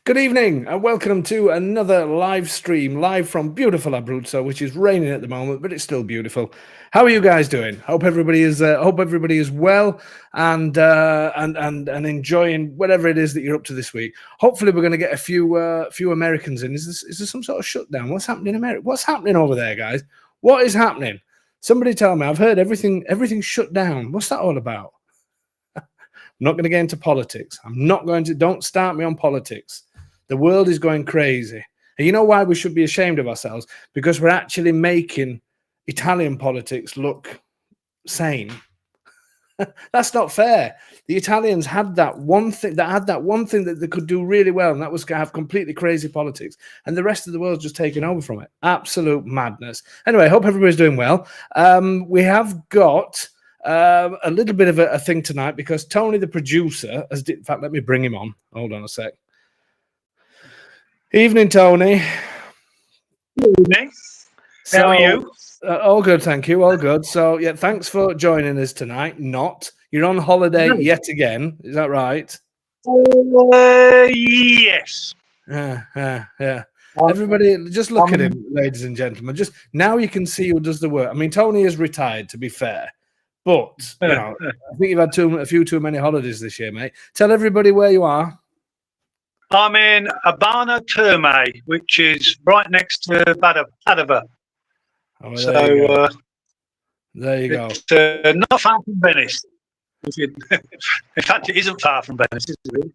Good evening and welcome to another live stream, live from beautiful Abruzzo, which is raining at the moment, but it's still beautiful. How are you guys doing? Hope everybody is well and enjoying whatever it is that you're up to this week. Hopefully, we're going to get a few Americans in. Is there some sort of shutdown? What's happening in America? What's happening over there, guys? What is happening? Somebody tell me. I've heard everything shut down. What's that all about? I'm not going to get into politics. Don't start me on politics. The world is going crazy. And you know why we should be ashamed of ourselves? Because we're actually making Italian politics look sane. That's not fair. The Italians had that one thing that they could do really well, and that was to have completely crazy politics. And the rest of the world's just taken over from it. Absolute madness. Anyway, I hope everybody's doing well. We have got a little bit of a thing tonight because Tony, the producer, in fact, let me bring him on. Hold on a sec. Evening, Tony. Good evening. How are you? All good, thank you. All good. So, yeah, thanks for joining us tonight. You're on holiday yet again. Is that right? Yes. Yeah. Everybody, just look at him, ladies and gentlemen. Just now you can see who does the work. I mean, Tony is retired, to be fair. But, I think you've had a few too many holidays this year, mate. Tell everybody where you are. I'm in Abano Terme, which is right next to Padova. Oh, well, there you go. It's not far from Venice. In fact, it isn't far from Venice, is it?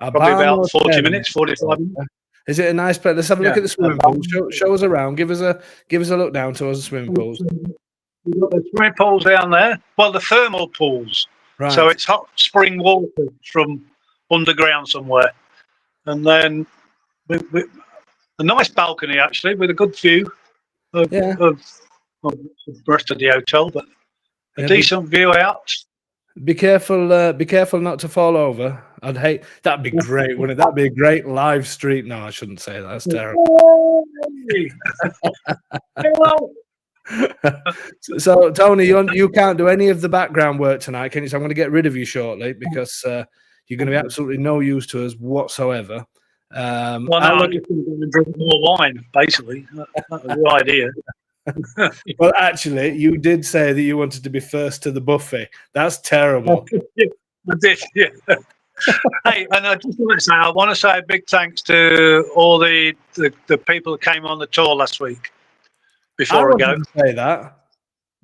Probably about 40 minutes, 45 minutes. Is it a nice place? Let's have a look at the swimming pool. Show us around. Give us a look down towards the swimming pools. We've got the swimming pools down there. Well, the thermal pools. Right. So it's hot spring water from underground somewhere. And then a nice balcony, actually, with a good view of the rest of the hotel, but a decent view out. Be careful not to fall over. I'd hate that'd be great, wouldn't it? That'd be a great live stream. No, I shouldn't say that. That's terrible. So Tony, you can't do any of the background work tonight, can you? So I'm going to get rid of you shortly because you're going to be absolutely no use to us whatsoever. I'm just going to drink more wine, basically. That was the idea. Well, actually, you did say that you wanted to be first to the buffet. That's terrible. I did, yeah. Hey, and I just want to say a big thanks to all the people that came on the tour last week. Before I go, say that.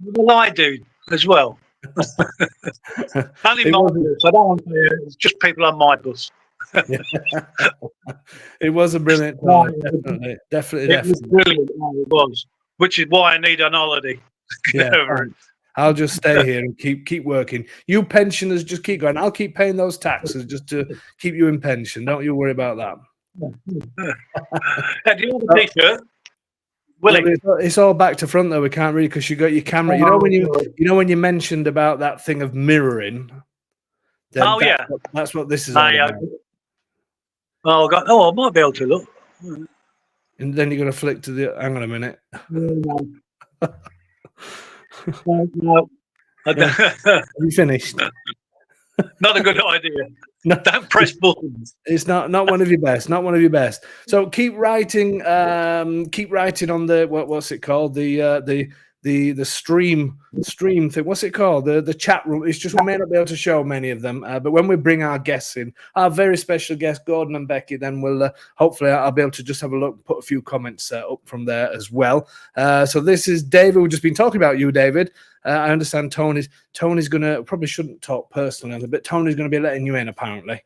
Well, I do as well. Only my bus. I don't want to. It's just people on my bus. It was a brilliant time. Definitely. It was brilliant. It was, which is why I need an holiday. Yeah, I'll just stay here and keep working. You pensioners, just keep going. I'll keep paying those taxes just to keep you in pension. Don't you worry about that. Do you have a T-shirt? It's all back to front though. We can't read because you got your camera. When you mentioned about that thing of mirroring. That's what this is all about. I might be able to look. And then you're going to flick to the. Hang on a minute. No. Have you finished? Not a good idea. No. Don't press buttons. It's not one of your best. Not one of your best. So keep writing. Keep writing on the what's it called? The stream thing. What's it called? The chat room. It's just we may not be able to show many of them, but when we bring our guests in, our very special guests, Gordon and Becky, then we'll hopefully I'll be able to just have a look, put a few comments up from there as well. So this is David. We've just been talking about you, David. I understand Tony's gonna probably shouldn't talk personally, but Tony's gonna be letting you in apparently.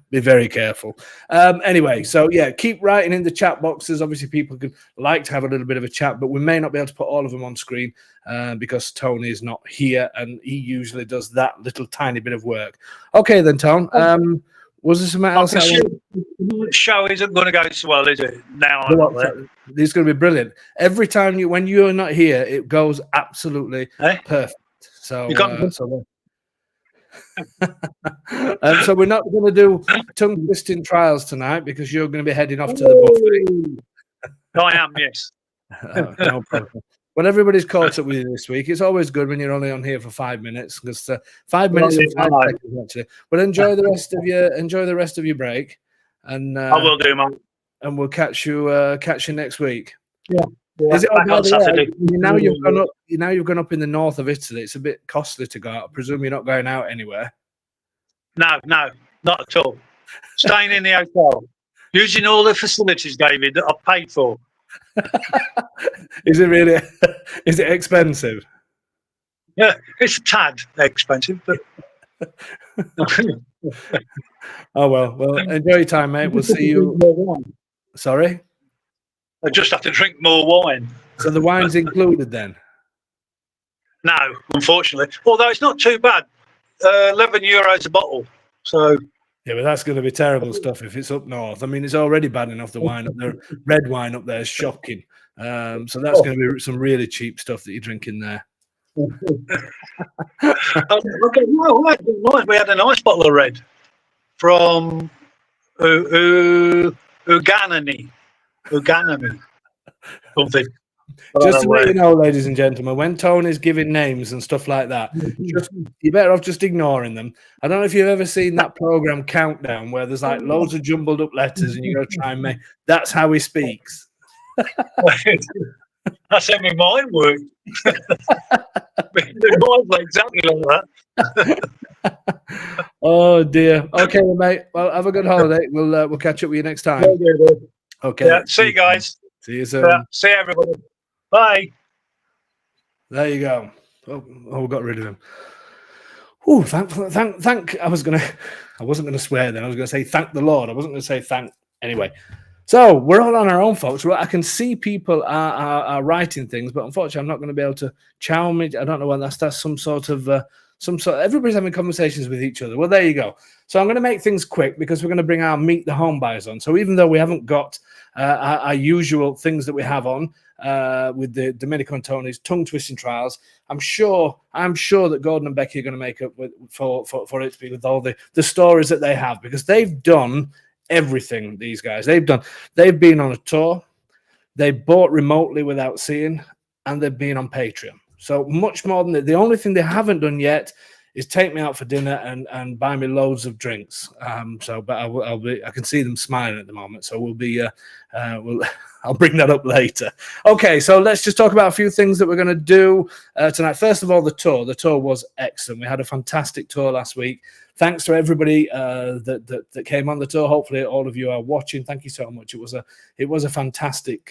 Be very careful. Anyway, so yeah, keep writing in the chat boxes. Obviously, people could like to have a little bit of a chat, but we may not be able to put all of them on screen because Tony is not here, and he usually does that little tiny bit of work. Okay, then, Tone. Was there something else? The show isn't going to go so well, is it? Now it's going to be brilliant. Every time when you're not here, it goes absolutely perfect. So. So we're not going to do tongue twisting trials tonight because you're going to be heading off to the buffet. I am, yes. No problem. Well, everybody's caught up with you this week. It's always good when you're only on here for 5 minutes, because 5 minutes and 5 seconds actually. But enjoy the rest of your break, and I will do, mate. And we'll catch you next week. Yeah. Is it back on Saturday? Now you've gone up. Now you've gone up in the north of Italy. It's a bit costly to go out. I presume you're not going out anywhere. No, not at all. Staying in the hotel, using all the facilities, David, that I've paid for. Is it really? Is it expensive? Yeah, it's a tad expensive, but. Oh well, enjoy your time, mate. We'll see you. Sorry? I just have to drink more wine. So the wine's included then? No, unfortunately. Although it's not too bad. €11 a bottle. So yeah, but that's going to be terrible stuff if it's up north. I mean, it's already bad enough. The wine up there, red wine up there is shocking. So that's going to be some really cheap stuff that you're drinking there. Okay, we had a nice bottle of red from Uganani, something. Just to let you know, ladies and gentlemen, when Tony's giving names and stuff like that, you're better off just ignoring them. I don't know if you've ever seen that program Countdown, where there's like loads of jumbled up letters and you got to try and make. That's how he speaks. That's how my mind works. My mind's exactly like that. Oh dear. Okay, mate. Well, have a good holiday. We'll catch up with you next time. Okay. Yeah, see you guys. See you soon. Yeah, see everybody. Bye. There you go. Oh, we got rid of him. Oh, thank. I wasn't gonna swear then. I was gonna say thank the Lord. I wasn't gonna say thank anyway. So we're all on our own, folks. I can see people are writing things, but unfortunately, I'm not going to be able to chow me. I don't know whether that's some sort of everybody's having conversations with each other. Well, there you go. So I'm going to make things quick because we're going to bring our Meet the Home Buyers on. So even though we haven't got our usual things that we have on with the Domenico and Tony's tongue twisting trials, I'm sure that Gordon and Becky are going to make up for it to be with all the stories that they have, because they've done everything. These guys, they've been on a tour, they bought remotely without seeing, and they've been on Patreon. So much more than the only thing they haven't done yet is take me out for dinner and buy me loads of drinks. But I can see them smiling at the moment. So I'll bring that up later. Okay, so let's just talk about a few things that we're going to do tonight. First of all, the tour. The tour was excellent. We had a fantastic tour last week. Thanks to everybody that came on the tour. Hopefully, all of you are watching. Thank you so much. It was a fantastic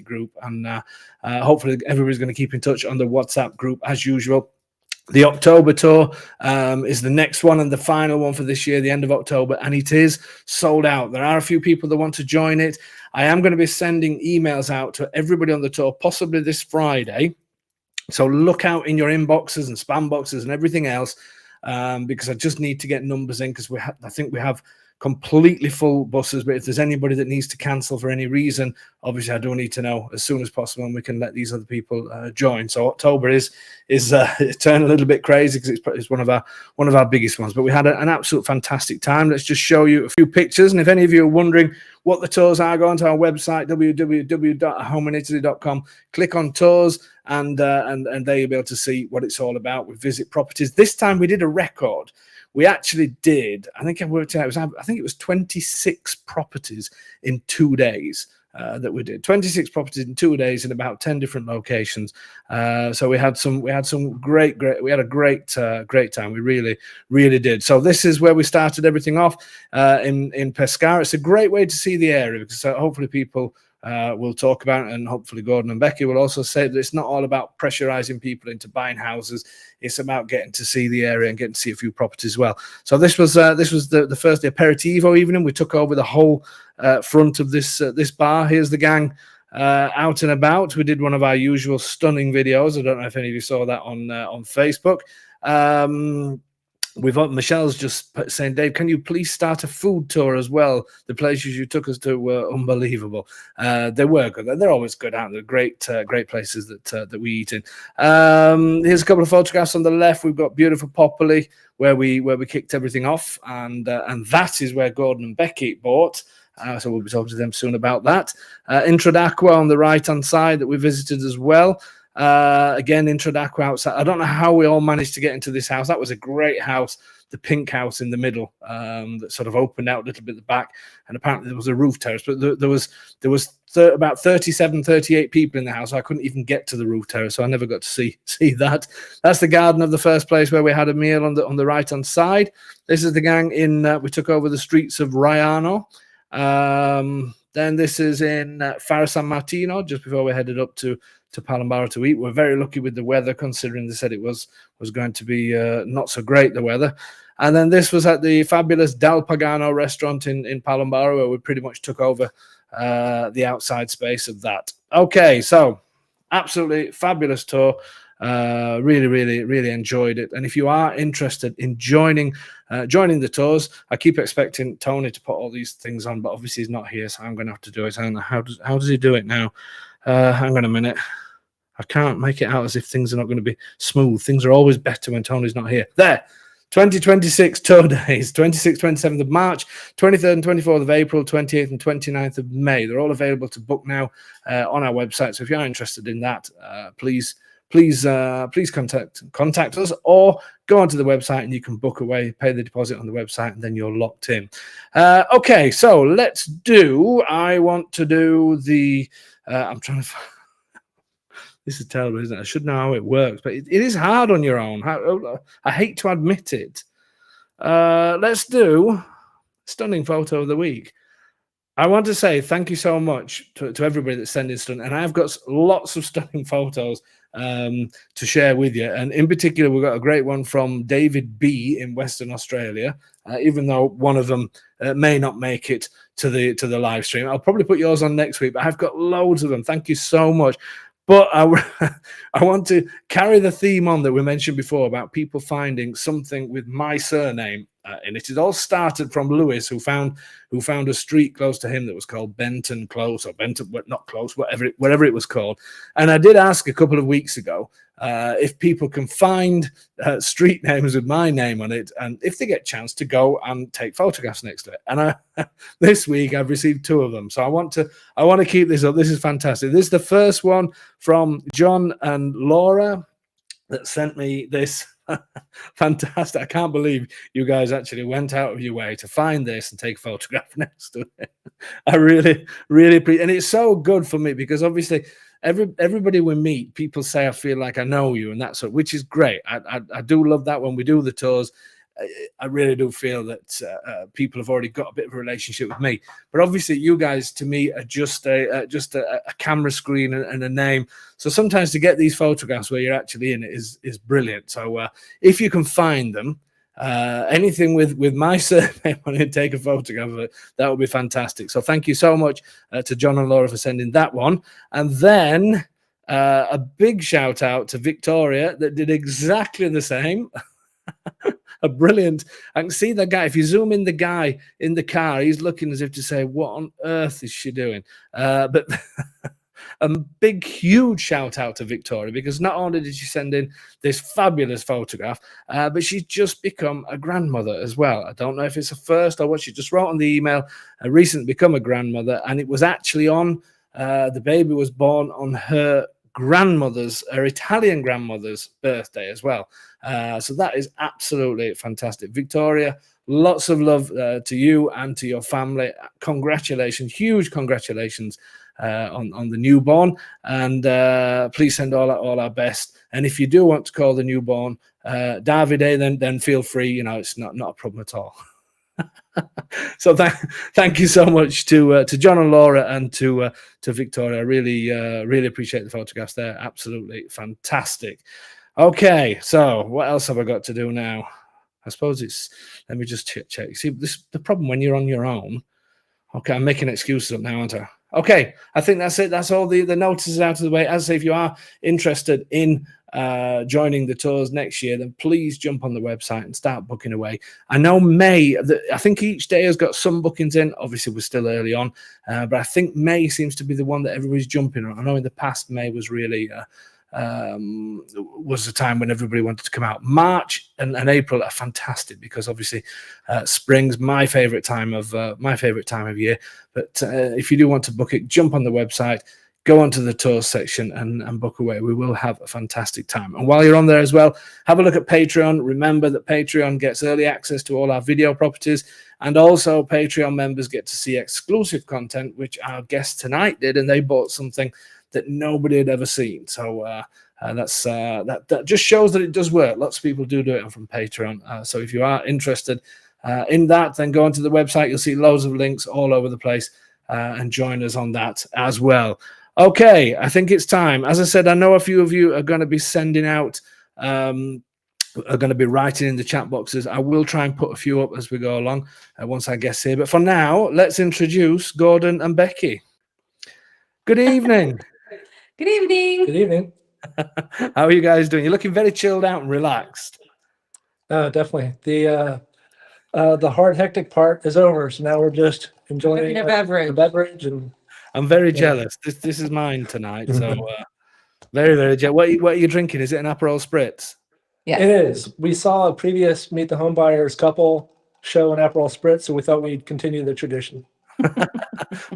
group, and hopefully everybody's going to keep in touch on the WhatsApp group as usual. The October tour is the next one and the final one for this year, the end of October, and it is sold out. There are a few people that want to join it. I am going to be sending emails out to everybody on the tour, possibly this Friday. So look out in your inboxes and spam boxes and everything else, because I just need to get numbers in, because I think we have completely full buses. But if there's anybody that needs to cancel for any reason, obviously I do need to know as soon as possible, and we can let these other people join. So October is turned a little bit crazy because it's one of our biggest ones. But we had an absolute fantastic time. Let's just show you a few pictures, and if any of you are wondering what the tours are, go onto our website www.homeinitaly.com, click on tours, and there you'll be able to see what it's all about. We visit properties. This time we did a record. We actually did, I think I worked out, I think it was 26 properties in 2 days that we did. 26 properties in 2 days in about 10 different locations. So we had a great time. We really did. So this is where we started everything off in Pescara. It's a great way to see the area, because hopefully people we'll talk about it, and hopefully Gordon and Becky will also say that it's not all about pressurizing people into buying houses. It's about getting to see the area and getting to see a few properties as well. So this was the first aperitivo evening. We took over the whole front of this bar. Here's the gang out and about. We did one of our usual stunning videos. I don't know if any of you saw that on Facebook. Michelle's just saying, Dave, can you please start a food tour as well? The places you took us to were unbelievable. They were good. They're always good, aren't they? Great places that we eat in. Here's a couple of photographs on the left. We've got beautiful Popoli, where we kicked everything off, and that is where Gordon and Becky bought. So we'll be talking to them soon about that. Introdacqua on the right-hand side that we visited as well. Again, Introdaco outside. I don't know how we all managed to get into this house. That was a great house, the pink house in the middle, that sort of opened out a little bit at the back, and apparently there was a roof terrace, but there was about 37, 38 people in the house. So I couldn't even get to the roof terrace, so I never got to see that. That's the garden of the first place where we had a meal on the right hand side. This is the gang in. We took over the streets of Raiano. Then this is in Faro San Martino, just before we headed up to Palombaro to eat. We're very lucky with the weather, considering they said it was going to be not so great, the weather. And then this was at the fabulous Dal Pagano restaurant in Palombaro, where we pretty much took over the outside space of that. Okay, so absolutely fabulous tour. Really enjoyed it. And if you are interested in joining the tours, I keep expecting Tony to put all these things on, but obviously he's not here, so I'm going to have to do it. I don't know how does he do it now. Hang on a minute. I can't make it out as if things are not going to be smooth. Things are always better when Tony's not here. There. 2026 tour days, 26th, 27th of March, 23rd and 24th of April, 28th and 29th of May. They're all available to book now on our website. So if you're interested in that, please contact us, or go onto the website and you can book away, pay the deposit on the website, and then you're locked in. Okay, so let's do. I want to do the. I'm trying to. This is terrible, isn't it? I should know how it works, but it is hard on your own. I hate to admit it. Let's do stunning photo of the week. I want to say thank you so much to everybody that's sending stunning, and I've got lots of stunning photos to share with you. And in particular, we've got a great one from David B in Western Australia. Even though one of them may not make it to the live stream, I'll probably put yours on next week. But I've got loads of them. Thank you so much. But I want to carry the theme on that we mentioned before about people finding something with my surname in it. It all started from Lewis, who found a street close to him that was called Benton Close, or Benton, not close, whatever it was called. And I did ask a couple of weeks ago if people can find street names with my name on it, and if they get a chance to go and take photographs next to it. And this week I've received 2 of them, so I want to keep this up. This is fantastic. This is the first one from John and Laura that sent me this. Fantastic. I can't believe you guys actually went out of your way to find this and take a photograph next to it. I really appreciate, and it's so good for me because obviously everybody we meet, people say I feel like I know you, and that's which is great. I do love that when we do the tours. I really do feel that people have already got a bit of a relationship with me, but obviously you guys to me are just a camera screen and a name. So sometimes to get these photographs where you're actually in it is brilliant. So if you can find them, anything with my surname on it, take a photograph of it, that would be fantastic. So thank you so much to John and Laura for sending that one. And then a big shout out to Victoria that did exactly the same. A brilliant. I can see the guy. If you zoom in the guy in the car, he's looking as if to say, "What on earth is she doing?" But a big, huge shout out to Victoria, because not only did she send in this fabulous photograph, but she's just become a grandmother as well. I don't know if it's a first or what. She just wrote on the email, recently become a grandmother, and it was actually on. The baby was born on her Italian grandmother's birthday as well. So that is absolutely fantastic. Victoria, lots of love to you and to your family. Congratulations, huge congratulations on the newborn, and please send all our best. And if you do want to call the newborn Davide, then feel free. You know, it's not a problem at all. So thank you so much to John and Laura and to Victoria. I really appreciate the photographs there. Absolutely fantastic. Okay, so what else have I got to do now? I suppose it's, let me just check. See, the problem when you're on your own. Okay, I'm making excuses up now, aren't I? Okay, I think that's it. That's all the notices out of the way. As I say, if you are interested in joining the tours next year, then please jump on the website and start booking away. I know May, I think each day has got some bookings in. Obviously, we're still early on, but I think May seems to be the one that everybody's jumping on. I know in the past, May was really was the time when everybody wanted to come out. March and April are fantastic because obviously spring's my favorite time of year. But if you do want to book it, jump on the website, go onto the tours section and book away. We will have a fantastic time. And while you're on there as well, have a look at Patreon. Remember that Patreon gets early access to all our video properties, and also Patreon members get to see exclusive content, which our guest tonight did, and they bought something that nobody had ever seen. So that just shows that it does work. Lots of people do it from Patreon. So if you are interested in that, then go onto the website. You'll see loads of links all over the place, and join us on that as well. Okay, I think it's time. As I said, I know a few of you are going to be sending out, are going to be writing in the chat boxes. I will try and put a few up as we go along once I guess here. But for now, let's introduce Gordon and Becky. Good evening. Good evening. Good evening. How are you guys doing? You're looking very chilled out and relaxed. Definitely. The hard, hectic part is over. So now we're just enjoying a beverage. And I'm very jealous. This is mine tonight. So very, very jealous. What are you drinking? Is it an Aperol Spritz? Yeah, it is. We saw a previous Meet the Homebuyers couple show an Aperol Spritz, so we thought we'd continue the tradition.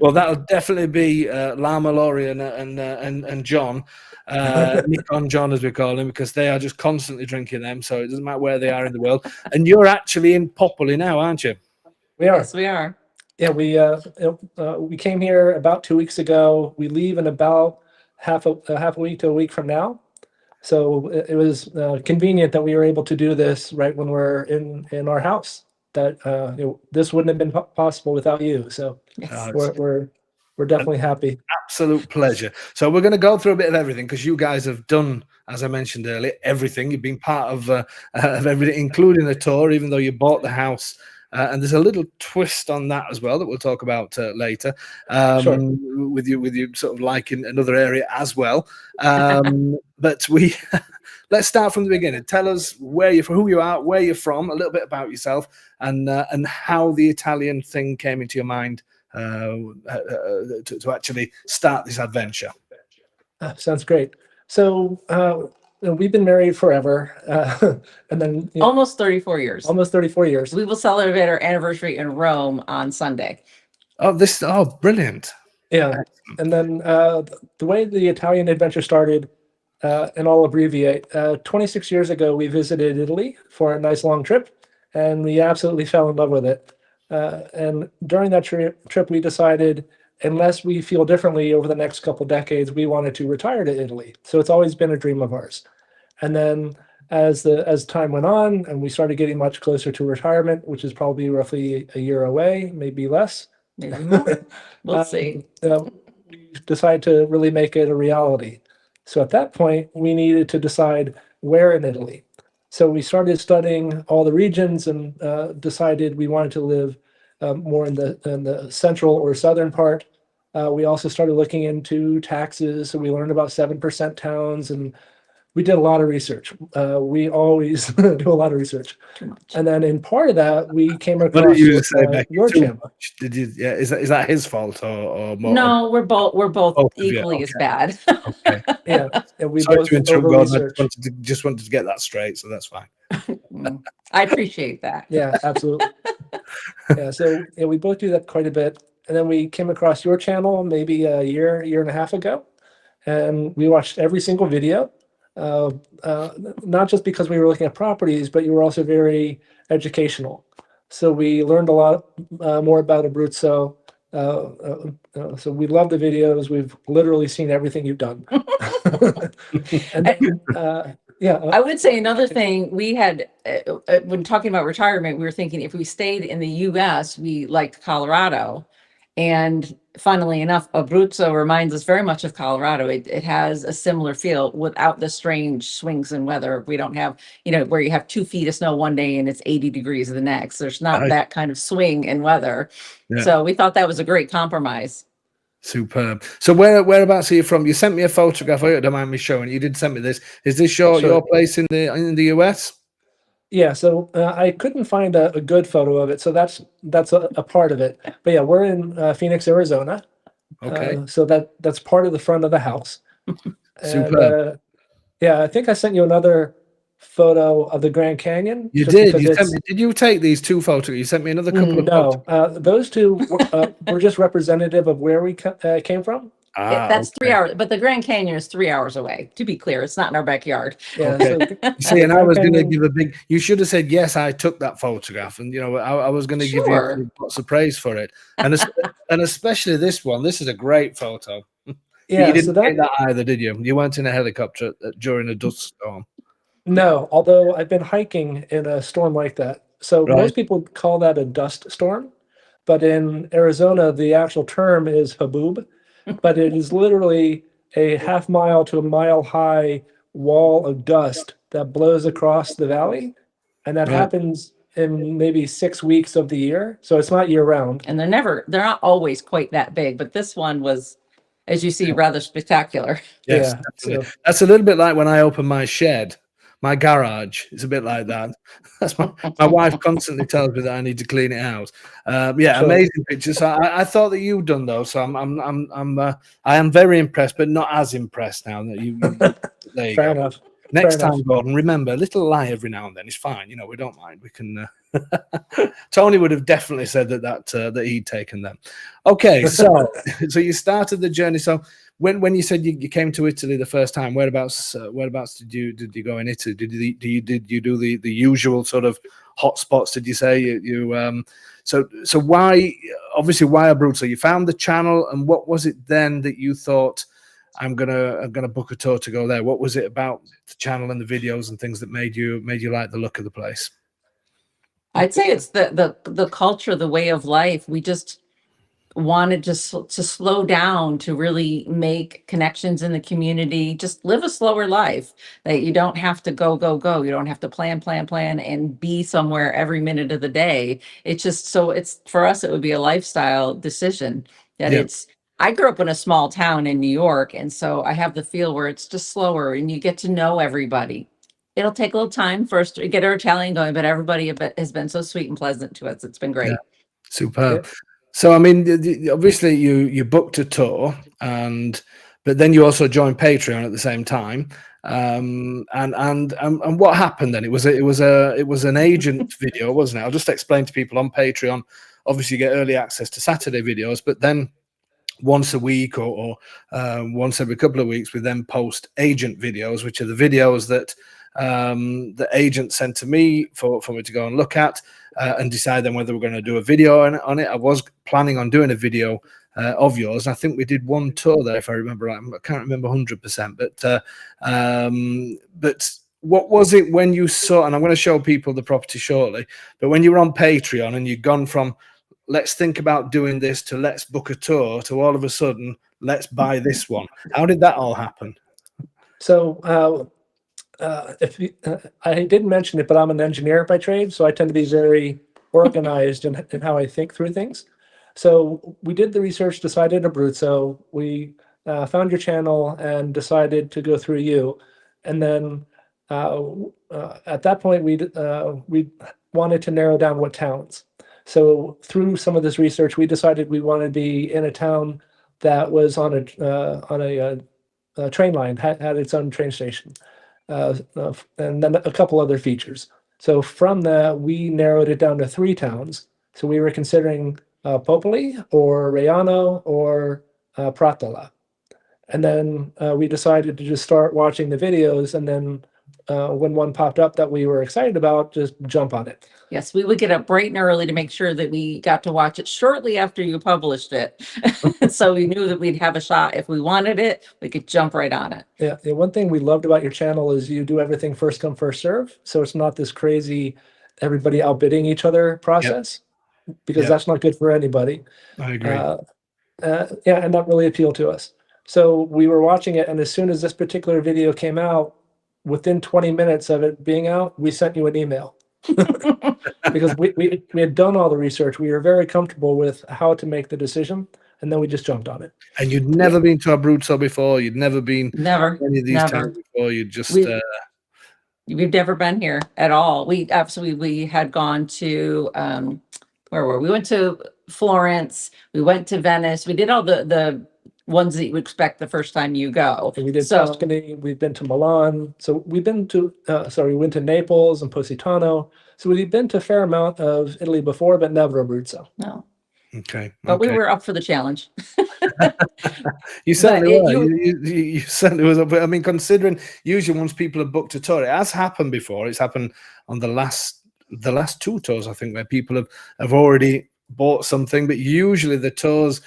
Well, that'll definitely be Lama, Laurie, and John, Nick on John as we call him, because they are just constantly drinking them. So it doesn't matter where they are in the world. And you're actually in Popoli now, aren't you? We are. Yes, we are. Yeah, we came here about 2 weeks ago. We leave in about half a week to a week from now. So it was convenient that we were able to do this right when we're in our house. That this wouldn't have been possible without you. So we're definitely happy. Absolute pleasure. So we're going to go through a bit of everything, because you guys have done, as I mentioned earlier, everything. You've been part of everything, including the tour, even though you bought the house. And there's a little twist on that as well that we'll talk about later. Sure. With you sort of like in another area as well. But we let's start from the beginning. Tell us who you are, where you're from, a little bit about yourself, and how the Italian thing came into your mind to actually start this adventure. Sounds great. So we've been married forever, and then Almost 34 years. almost 34 years. We will celebrate our anniversary in Rome on Sunday. Oh, brilliant. Yeah, and then the way the Italian adventure started, and I'll abbreviate. 26 years ago, we visited Italy for a nice long trip, and we absolutely fell in love with it. And during that trip, we decided, unless we feel differently over the next couple decades, we wanted to retire to Italy. So it's always been a dream of ours. And then as time went on, and we started getting much closer to retirement, which is probably roughly a year away, maybe less. Maybe more. We'll see. We decided to really make it a reality. So at that point, we needed to decide where in Italy. So we started studying all the regions and decided we wanted to live more in the central or southern part. We also started looking into taxes. So we learned about 7% towns, and we did a lot of research. We always do a lot of research. Too much. And then in part of that, we came What across did you say, Becky? your Too channel. much? Did you? Yeah, is that his fault or more? No, we're both Both of you, equally as okay. bad. Okay. Yeah, and we Sorry both to interrupt, Gordon. I over-researched. just wanted to get that straight, so that's fine. I appreciate that. Yeah, absolutely. Yeah, so we both do that quite a bit. And then we came across your channel maybe a year and a half ago, and we watched every single video. Not just because we were looking at properties, but you were also very educational. So we learned a lot more about Abruzzo. So we love the videos. We've literally seen everything you've done. And then, I would say another thing we had when talking about retirement, we were thinking if we stayed in the US, we liked Colorado. And funnily enough, Abruzzo reminds us very much of Colorado. It has a similar feel without the strange swings in weather. We don't have, where you have 2 feet of snow one day and it's 80 degrees the next. There's not that kind of swing in weather. Yeah. So we thought that was a great compromise. Superb. So whereabouts are you from? You sent me a photograph. I don't mind me showing. You did send me this. Is this your place in the US? Yeah, so I couldn't find a good photo of it, so that's a part of it. But yeah, we're in Phoenix, Arizona. Okay. So that's part of the front of the house. Superb. Yeah, I think I sent you another photo of the Grand Canyon. You did. Did you take these 2 photos? You sent me another couple of photos. No, those 2 were just representative of where we came from. That's okay. 3 hours, but the Grand Canyon is 3 hours away. To be clear, it's not in our backyard. Yeah. Okay. So See, and I Grand was going to Canyon- give a big. You should have said yes. I took that photograph, and I was going to give Sure. you lots of praise for it, and especially this one. This is a great photo. But yeah. you So didn't take that either, did you? You weren't in a helicopter during a dust storm, no, although I've been hiking in a storm like that. So right? most people call that a dust storm, but in Arizona, the actual term is haboob, but it is literally a half mile to a mile high wall of dust that blows across the valley. And that Right. happens in maybe 6 weeks of the year. So it's not year round. And they're not always quite that big, but this one was, as you see, rather spectacular. Yes, Yeah. definitely. So That's a little bit like when I open my shed, my garage. It's a bit like that. That's my wife constantly tells me that I need to clean it out. Yeah, Sure. amazing pictures. So I thought that you'd done those, so I am very impressed, but not as impressed now that you there you fair go. enough. Next Fair time, enough. Gordon, remember a little lie every now and then is fine. We don't mind. We can. Tony would have definitely said that he'd taken them. Okay, so you started the journey. So when you said you came to Italy the first time, whereabouts did you go in Italy? Did you do the usual sort of hot spots? Did you say so why Abruzzo? You found the channel, and what was it then that you thought, I'm gonna book a tour to go there? What was it about the channel and the videos and things that made you like the look of the place? I'd say it's the culture, the way of life. We just wanted to slow down, to really make connections in the community, just live a slower life, that you don't have to go, go, go. You don't have to plan, and be somewhere every minute of the day. It's just, so it's, for us, it would be a lifestyle decision that Yeah. I grew up in a small town in New York, and so I have the feel where it's just slower and you get to know everybody. It'll take a little time first to get our Italian going, but everybody has been so sweet and pleasant to us. It's been great. Yeah. Superb. Yeah. So I mean, obviously you booked a tour, but then you also joined Patreon at the same time. And what happened then? It was an agent video, wasn't it? I'll just explain to people on Patreon. Obviously, you get early access to Saturday videos, but then once a week or once every couple of weeks, we then post agent videos, which are the videos that the agent sent to me for me to go and look at and decide then whether we're going to do a video on it. I was planning on doing a video of yours. I think we did one tour there, if I remember right. I can't remember 100%, but what was it when you saw, and I'm going to show people the property shortly, but when you were on Patreon and you'd gone from let's think about doing this to let's book a tour to all of a sudden let's buy this one? How did that all happen? So I didn't mention it, but I'm an engineer by trade, so I tend to be very organized in how I think through things. So we did the research, decided Abruzzo. We found your channel and decided to go through you. And then at that point, we wanted to narrow down what towns. So through some of this research, we decided we wanted to be in a town that was on a train line, had its own train station, and then a couple other features. So from that, we narrowed it down to 3 towns. So we were considering Popoli or Reano or Pratola. And then we decided to just start watching the videos, and then when one popped up that we were excited about, just jump on it. Yes, we would get up bright and early to make sure that we got to watch it shortly after you published it. So we knew that we'd have a shot. If we wanted it, we could jump right on it. Yeah, one thing we loved about your channel is you do everything first come, first serve. So it's not this crazy everybody outbidding each other process, because that's not good for anybody. I agree. Yeah, and that really appealed to us. So we were watching it, and as soon as this particular video came out, within 20 minutes of it being out, we sent you an email. Because we had done all the research. We were very comfortable with how to make the decision, and then we just jumped on it. And you'd never been to Abruzzo before? You'd never been Never, to any of these never. towns before? You'd just... We've never been here at all. We had gone to, where were we? We went to Florence, we went to Venice, we did all the ones that you would expect the first time you go. And we did Tuscany, we've been to Milan. So we've been to, we went to Naples and Positano. So we've been to a fair amount of Italy before, but never Abruzzo. No. Okay. But we Okay. were up for the challenge. You certainly it- were. you- You certainly was. But I mean, considering usually once people have booked a tour, it has happened before. It's happened on the last two tours, I think, where people have already bought something. But usually the tours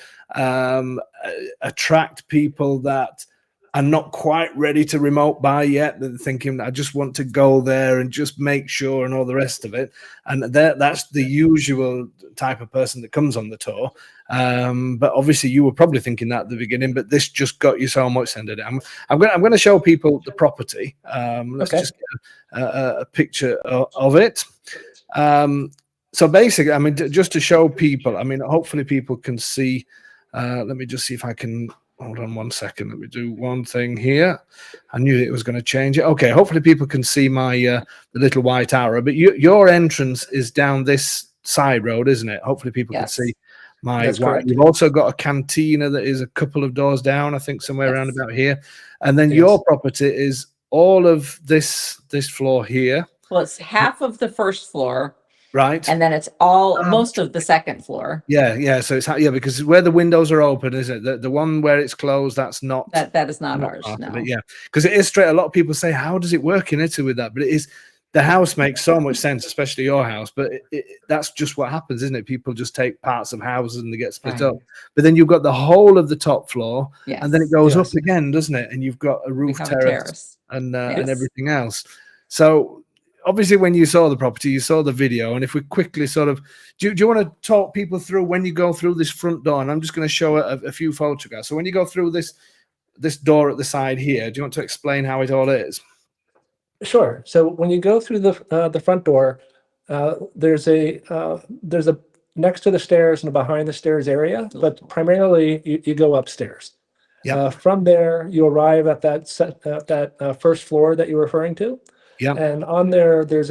attract people that are not quite ready to remote buy yet. They're thinking, I just want to go there and just make sure and all the rest of it. And that's the usual type of person that comes on the tour. But obviously you were probably thinking that at the beginning, but this just got you so much ended. I'm going to show people the property. Let's just get a picture of it. So basically, I mean, just to show people, I mean, hopefully people can see. Let me just see if I can. Hold on 1 second. Let me do one thing here. I knew it was going to change it. Okay, hopefully people can see my the little white arrow. But your entrance is down this side road, isn't it? Hopefully people can see my That's white. correct. You've also got a cantina that is a couple of doors down, I think, somewhere around about here. And then Yes. your property is all of this floor here. Well, it's half of the first floor, right? And then it's all most of the second floor. Yeah. So it's because where the windows are open, isn't it? The one where it's closed, that's not that is not ours. part of No. it. Yeah, because it is straight. A lot of people say, "How does it work in Italy with that?" But it is. The house makes so much sense, especially your house. But that's just what happens, isn't it? People just take parts of houses and they get split up. But then you've got the whole of the top floor, and then it goes up again, doesn't it? And you've got a roof terrace. And everything else. So obviously, when you saw the property, you saw the video. And if we quickly sort of, do you want to talk people through when you go through this front door? And I'm just going to show a few photographs. So when you go through this door at the side here, do you want to explain how it all is? Sure. So when you go through the front door, there's a next to the stairs and behind the stairs area, but primarily you go upstairs. From there, you arrive at that first floor that you're referring to. Yeah. And on there's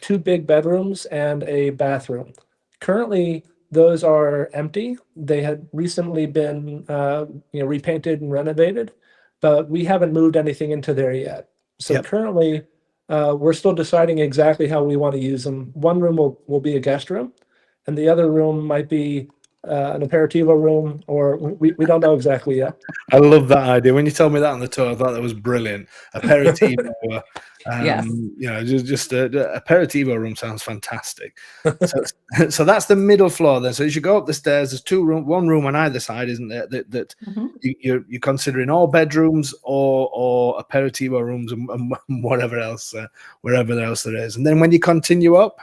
two big bedrooms and a bathroom. Currently, those are empty. They had recently been repainted and renovated, but we haven't moved anything into there yet. So currently, we're still deciding exactly how we want to use them. One room will be a guest room, and the other room might be an aperitivo room, or we don't know exactly yet. I love that idea. When you told me that on the tour, I thought that was brilliant. Aperitivo, just a aperitivo room sounds fantastic. So that's the middle floor then. So as you go up the stairs, there's one room on either side, isn't there? That you're considering all bedrooms or aperitivo rooms and whatever else, wherever else there is. And then when you continue up,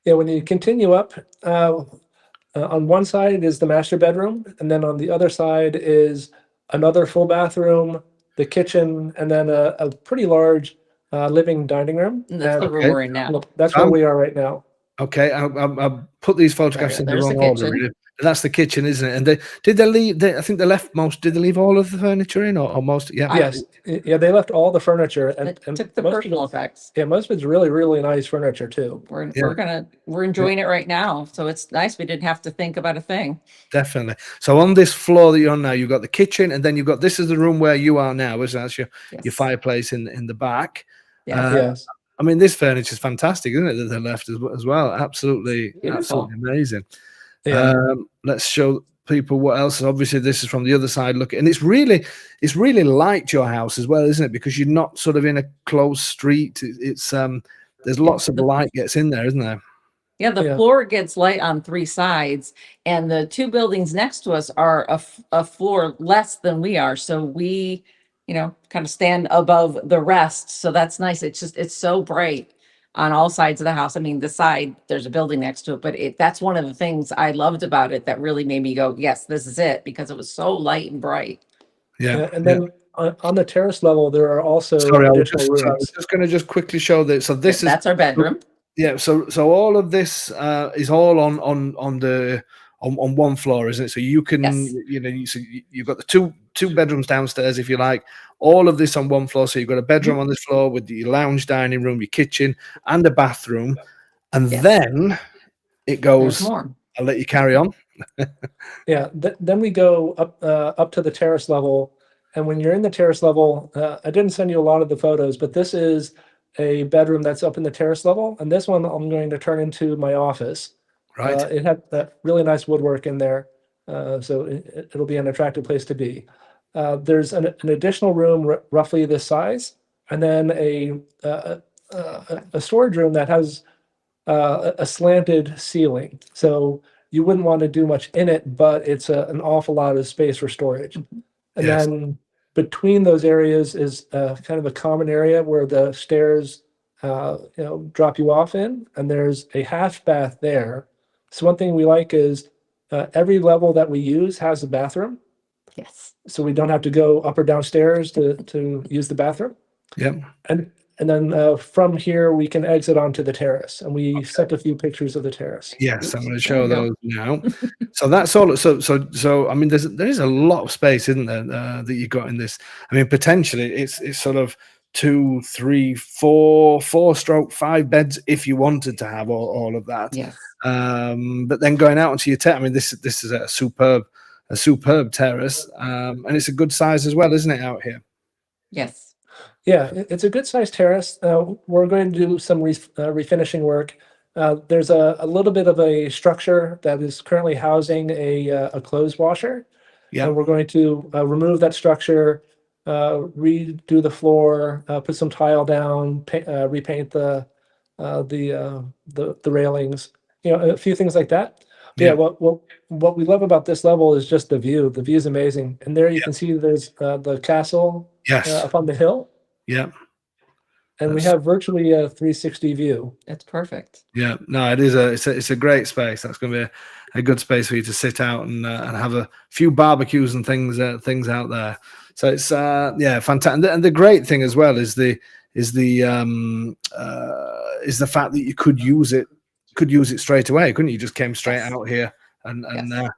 when you continue up. On one side is the master bedroom, and then on the other side is another full bathroom, the kitchen, and then a pretty large living dining room. That's the room we're in now. That's where we are right now. Okay, I'll put these photographs in the wrong order. Really. That's the kitchen, isn't it? And did they leave? I think they left most. Did they leave all of the furniture in, or most? Yeah. Yes. Yeah, they left all the furniture and took the personal effects. Yeah, most of it's really, really nice furniture too. We're enjoying it right now, so it's nice. We didn't have to think about a thing. Definitely. So on this floor that you're on now, you've got the kitchen, and then you've got this is the room where you are now, isn't it? That's your fireplace in the back. Yes. I mean, this furniture is fantastic, isn't it? That they left as well. Absolutely amazing. Yeah. Let's show people what else. Obviously, this is from the other side. Look, and it's really like your house as well, isn't it? Because you're not sort of in a closed street. It's there's lots of light gets in there, isn't there? Yeah, the floor gets light on three sides, and the two buildings next to us are a floor less than we are. So we, kind of stand above the rest. So that's nice. It's so bright on all sides of the house. I mean, the side, there's a building next to it, but that's one of the things I loved about it that really made me go, yes, this is it, because it was so light and bright. Yeah. And then on the terrace level, there are also additional rooms. I was just going to quickly show this. So that's our bedroom. Yeah. So all of this is all on one floor, isn't it? So you can, you've got the two bedrooms downstairs, if you like, all of this on one floor. So you've got a bedroom on this floor with your lounge dining room, your kitchen, and a bathroom. And then it goes, I'll let you carry on. Then we go up to the terrace level. And when you're in the terrace level, I didn't send you a lot of the photos, but this is a bedroom that's up in the terrace level. And this one I'm going to turn into my office. Right. It had that really nice woodwork in there, so it'll be an attractive place to be. There's an additional room roughly this size, and then a storage room that has a slanted ceiling. So you wouldn't want to do much in it, but it's an awful lot of space for storage. And Yes. then between those areas is kind of a common area where the stairs drop you off in, and there's a half bath there. So one thing we like is every level that we use has a bathroom. Yes. So we don't have to go up or downstairs to use the bathroom. Yep. And then from here we can exit onto the terrace, and we sent a few pictures of the terrace. Yes, I'm going to There show you go. those now. So that's all. So I mean, there is a lot of space, isn't there, that you got in this? I mean, potentially it's sort of 2, 3, 4, 4 / 5 beds if you wanted to have all of that. Yes. But then going out onto your terrace, I mean, this is a superb terrace, and it's a good size as well, isn't it, out here? Yes. Yeah, it's a good sized terrace. We're going to do some refinishing work. There's a little bit of a structure that is currently housing a clothes washer. Yeah. And we're going to remove that structure, redo the floor, put some tile down, repaint the railings, a few things like that. Yeah. Yeah, what we love about this level is just the view. The view is amazing. And there you can see there's the castle Yes. up on the hill. Yeah. And we That's- have virtually a 360 view. That's perfect. Yeah, no, it's a great space. That's going to be a good space for you to sit out and have a few barbecues and things out there. So it's fantastic. And the great thing as well is the fact that you could use it straight away, couldn't you? You just came straight Yes. out here and Yes.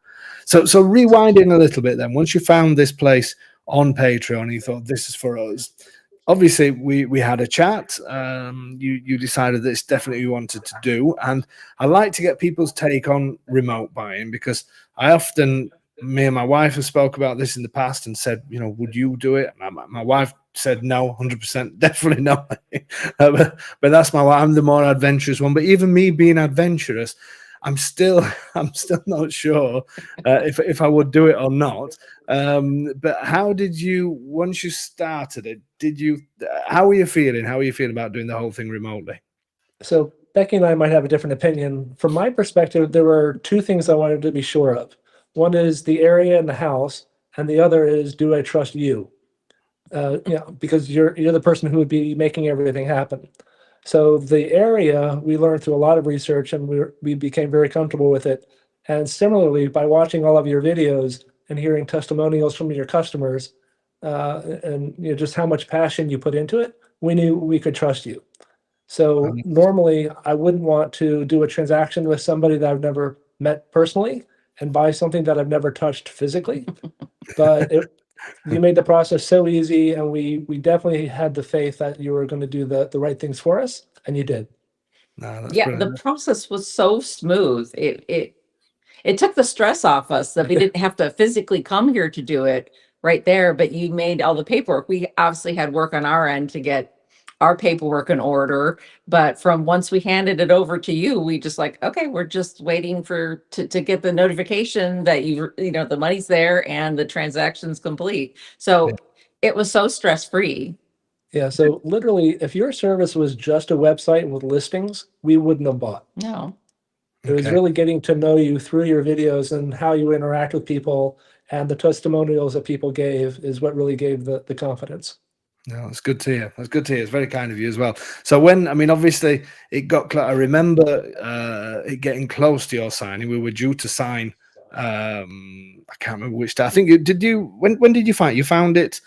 so rewinding a little bit then, once you found this place on Patreon and you thought this is for us. Obviously, we had a chat. You decided that it's definitely you wanted to do, and I like to get people's take on remote buying because me and my wife have spoke about this in the past and said, would you do it? My wife said no, 100%, definitely no. But that's my wife. I'm the more adventurous one. But even me being adventurous, I'm still not sure if I would do it or not. But how did you, once you started it, how were you feeling? How are you feeling about doing the whole thing remotely? So Becky and I might have a different opinion. From my perspective, there were two things I wanted to be sure of. One is the area and the house, and the other is, do I trust you? Because you're the person who would be making everything happen. So the area, we learned through a lot of research, and we became very comfortable with it. And similarly, by watching all of your videos and hearing testimonials from your customers, and just how much passion you put into it, we knew we could trust you. So normally, I wouldn't want to do a transaction with somebody that I've never met personally and buy something that I've never touched physically. But you made the process so easy, and we definitely had the faith that you were going to do the right things for us, and you did. No, that's Yeah, brilliant. the process was so smooth. It took the stress off us that we didn't have to physically come here to do it right there, but you made all the paperwork. We obviously had work on our end to get our paperwork in order, but from once we handed it over to you, we just like, okay, we're just waiting to get the notification that the money's there and the transaction's complete. So it was so stress-free. Yeah, so literally, if your service was just a website with listings, we wouldn't have bought. No. It was really getting to know you through your videos and how you interact with people, and the testimonials that people gave is what really gave the confidence. No, it's good to hear. That's good to hear. It's very kind of you as well. So obviously it got close. I remember it getting close to your signing. We were due to sign. I can't remember which day. I think when did you find? You found it.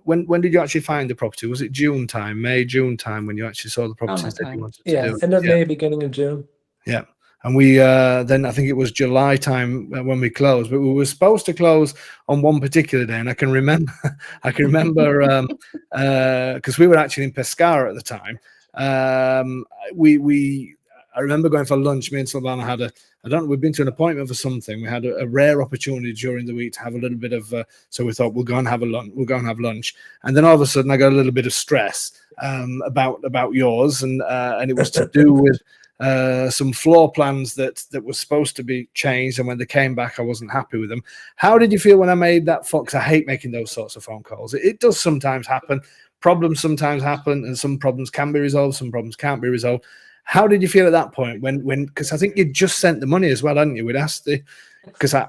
When did you actually find the property? Was it June time, June time when you actually saw the property that you wanted to do? End of May, beginning of June. Yeah. And we then I think it was July time when we closed, but we were supposed to close on one particular day, and I can remember because we were actually in Pescara at the time. I remember going for lunch. Me and Silvana we'd been to an appointment for something. We had a rare opportunity during the week to have a little bit of, so we thought we'll go and have lunch. And then all of a sudden I got a little bit of stress about yours, and it was to do with some floor plans that were supposed to be changed, and when they came back, I wasn't happy with them. How did you feel when I made that phone? Because I hate making those sorts of phone calls. It does sometimes happen. Problems sometimes happen, and some problems can be resolved, some problems can't be resolved. How did you feel at that point when because I think you just sent the money as well, hadn't you? We'd asked the, because I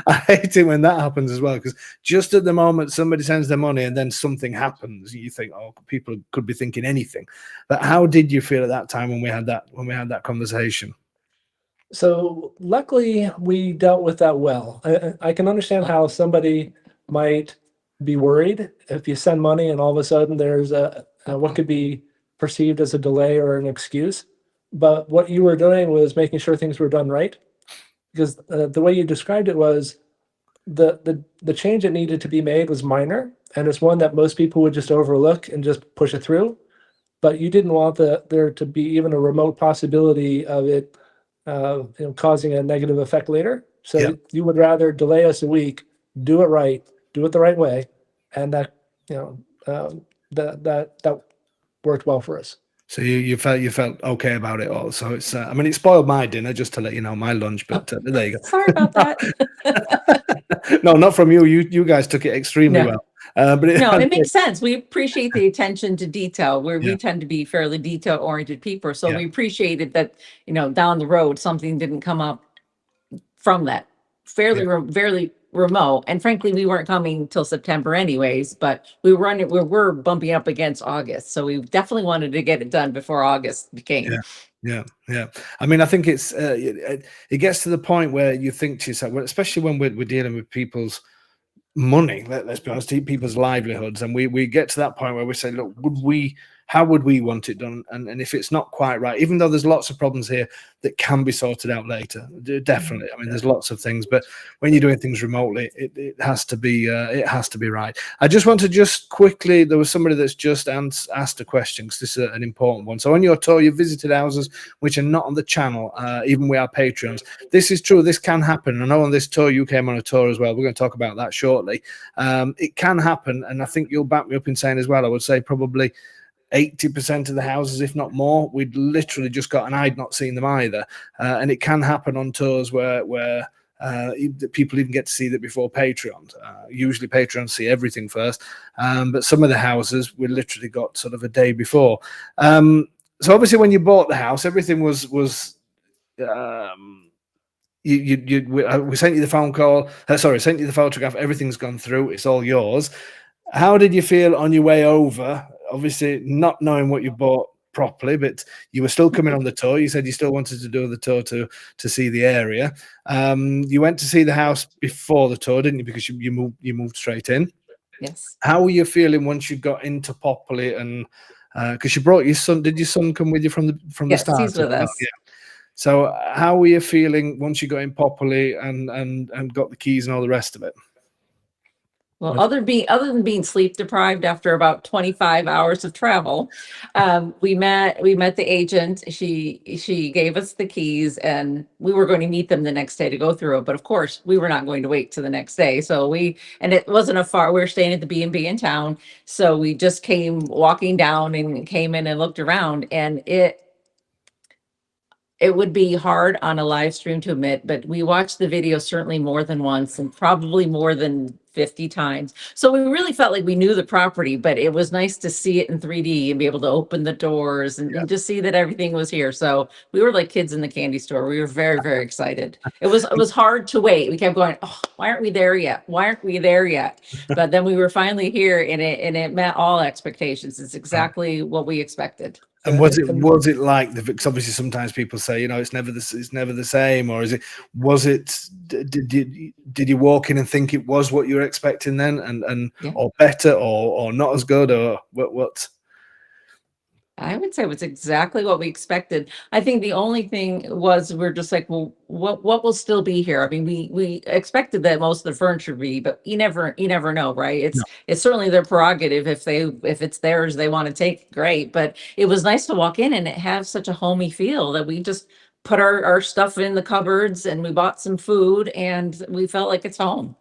I hate it when that happens as well, because just at the moment somebody sends their money and then something happens, you think, oh, people could be thinking anything. But how did you feel at that time when we had that conversation? So luckily we dealt with that well. I can understand how somebody might be worried if you send money and all of a sudden there's a what could be perceived as a delay or an excuse. But what you were doing was making sure things were done right, because the way you described it was the change that needed to be made was minor, and it's one that most people would just overlook and just push it through. But you didn't want there to be even a remote possibility of it causing a negative effect later. So Yeah. you would rather delay us a week, do it right, do it the right way, and that that worked well for us. So you felt okay about it all. So it's I mean, it spoiled my dinner, just to let you know, my lunch. But there you go. Sorry about that. No, not from you. You guys took it extremely No. well. But No, it makes sense. We appreciate the attention to detail, where Yeah. we tend to be fairly detail oriented people. So Yeah. we appreciated that, down the road, something didn't come up from that fairly remote. And frankly, we weren't coming till September anyways, but we're bumping up against August. So we definitely wanted to get it done before August became. Yeah. I mean, I think it gets to the point where you think to yourself, well, especially when we're dealing with people's money, let's be honest, people's livelihoods, and we get to that point where we say, look, how would we want it done? And if it's not quite right, even though there's lots of problems here that can be sorted out later, definitely. I mean, there's lots of things, but when you're doing things remotely, it has to be right. I just want to quickly, there was somebody that's just asked a question, because this is an important one. So on your tour, you visited houses which are not on the channel, even with our Patreons. This is true. This can happen. I know on this tour you came on a tour as well. We're going to talk about that shortly. It can happen, and I think you'll back me up in saying as well, I would say probably 80% of the houses, if not more, we'd literally just got, and I'd not seen them either. And it can happen on tours where people even get to see that before Patreon. Usually Patreons see everything first, but some of the houses we literally got sort of a day before. So obviously when you bought the house, everything was we sent you the phone call. Sent you the photograph. Everything's gone through. It's all yours. How did you feel on your way over? Obviously, not knowing what you bought properly, but you were still coming on the tour. You said you still wanted to do the tour to see the area. You went to see the house before the tour, didn't you? Because you moved straight in. Yes. How were you feeling once you got into Popoli? And because you brought your son, did your son come with you from the Yes, start? he's with us. Yeah. So how were you feeling once you got in Popoli and got the keys and all the rest of it? Well, other than being sleep deprived after about 25 hours of travel, we met the agent. She gave us the keys, and we were going to meet them the next day to go through it. But of course, we were not going to wait till the next day. So and it wasn't we were staying at the B&B in town. So we just came walking down and came in and looked around, and it would be hard on a live stream to admit, but we watched the video certainly more than once, and probably more than 50 times. So we really felt like we knew the property, but it was nice to see it in 3D and be able to open the doors and just see that everything was here. So we were like kids in the candy store. We were very, very excited. It was hard to wait. We kept going, oh, why aren't we there yet? Why aren't we there yet? But then we were finally here, and it met all expectations. It's exactly what we expected. And was it like because obviously sometimes people say, it's never the same, or did you walk in and think it was what you were expecting then, and or better, or not as good, or what? I would say it was exactly what we expected. I think the only thing was we're just like, well, what will still be here? I mean, we expected that most of the furniture would be, but you never know, right? It's certainly their prerogative. If it's theirs, they want to take, great. But it was nice to walk in and it have such a homey feel that we just put our stuff in the cupboards, and we bought some food, and we felt like it's home.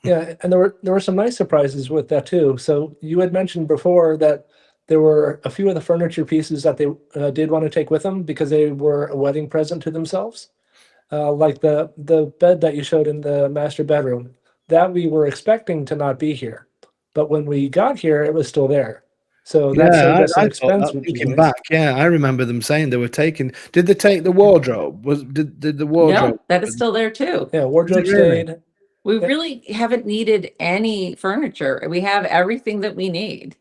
Yeah, and there were some nice surprises with that too. So you had mentioned before that There were a few of the furniture pieces that they did want to take with them because they were a wedding present to themselves. Like the bed that you showed in the master bedroom, that we were expecting to not be here. But when we got here, it was still there. So that saved us an I thought expense, that which is thinking nice. back. Yeah, I remember them saying they were taking. Did they take the wardrobe? Did the wardrobe? No, that is still there too. Yeah, wardrobe really? stayed. We Yeah. really haven't needed any furniture. We have everything that we need.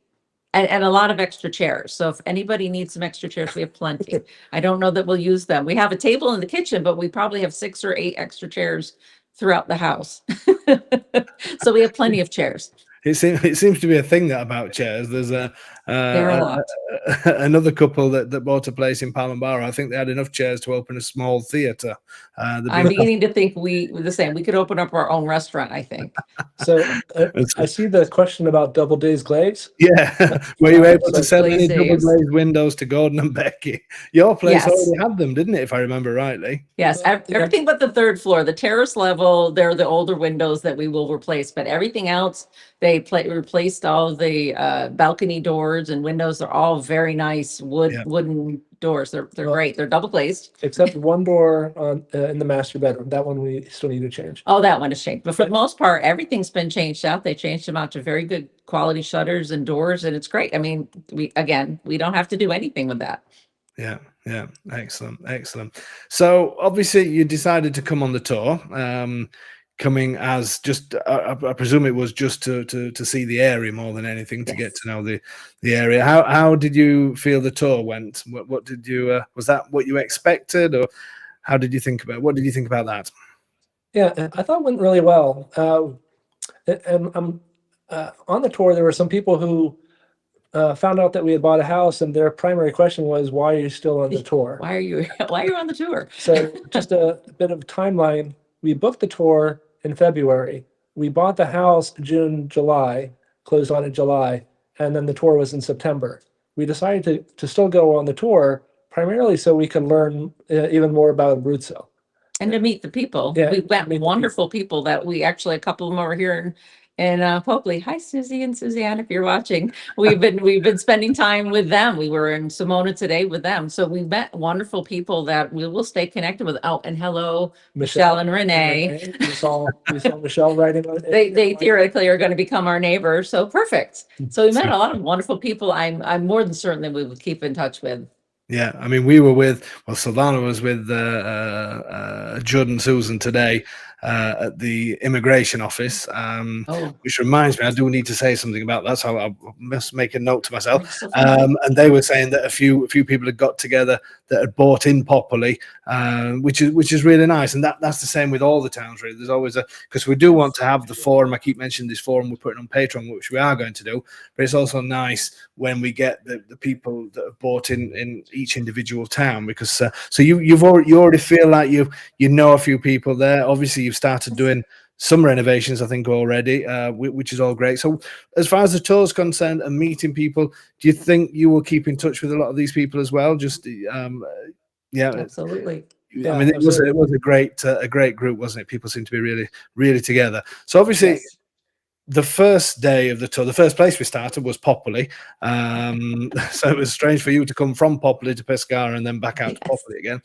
And a lot of extra chairs. So if anybody needs some extra chairs, we have plenty. I don't know that we'll use them. We have a table in the kitchen, but we probably have 6 or 8 extra chairs throughout the house. So we have plenty of chairs. It seems to be a thing that about chairs. There's There are a lot. another couple that bought a place in Palambara. I think they had enough chairs to open a small theatre. I'm beginning to think we the same. We could open up our own restaurant, I think. So I see the question about double glazed glaze. Yeah, were you able to sell any Glaze double days. glazed windows to Gordon and Becky? Your place Yes. already had them, didn't it? If I remember rightly. Yes, Yeah. everything but the 3rd floor, the terrace level, they're the older windows that we will replace, but everything else, they replaced all the balcony doors and windows. They're all very nice wooden doors. They're Well, great. They're double glazed. Except one door on in the master bedroom. That one we still need to change. Oh, that one has changed. But for the most part, everything's been changed out. They changed them out to very good quality shutters and doors, and it's great. I mean, we don't have to do anything with that. Yeah, excellent. So obviously you decided to come on the tour. Coming as just, I presume it was just to see the area more than anything, to get to know the area. How did you feel the tour went? What did you was that what you expected, or how did you think about? What did you think about that? Yeah, I thought it went really well. And on the tour, there were some people who found out that we had bought a house, and their primary question was, "Why are you still on the tour?" Why are you on the tour? So just a bit of timeline. We booked the tour in February. We bought the house June, July, closed on in July, and then the tour was in September. We decided to still go on the tour primarily so we could learn even more about Abruzzo. And to meet the people. Yeah, We've met meet the wonderful people that we actually, a couple of them over here in Popley. Hi, Susie and Suzanne, if you're watching. We've been spending time with them. We were in Simona today with them. So we met wonderful people that we will stay connected with. Oh, and hello, Michelle and Renee. We saw Michelle writing on it. They theoretically are going to become our neighbors. So perfect. So we met a lot of wonderful people. I'm more than certain that we will keep in touch with. Yeah, I mean, we were with, well, Silvana was with Judd and Susan today at the immigration office, which reminds me, I do need to say something about that, so I must make a note to myself. And they were saying that a few people had got together that had bought in properly, which is really nice. And that's the same with all the towns, really. There's always because we do want to have the forum. I keep mentioning this forum we're putting on Patreon, which we are going to do, but it's also nice when we get the people that have bought in each individual town, because so you already feel like you know a few people there. Obviously you've started doing some renovations, I think, already, which is all great. So as far as the tour is concerned and meeting people, do you think you will keep in touch with a lot of these people as well? Just yeah, absolutely. I mean, it was a great group, wasn't it? People seem to be really together. So obviously, yes. The first day of the tour, the first place we started was Popoli. So it was strange for you to come from Popoli to Pescara and then back out to Popoli again.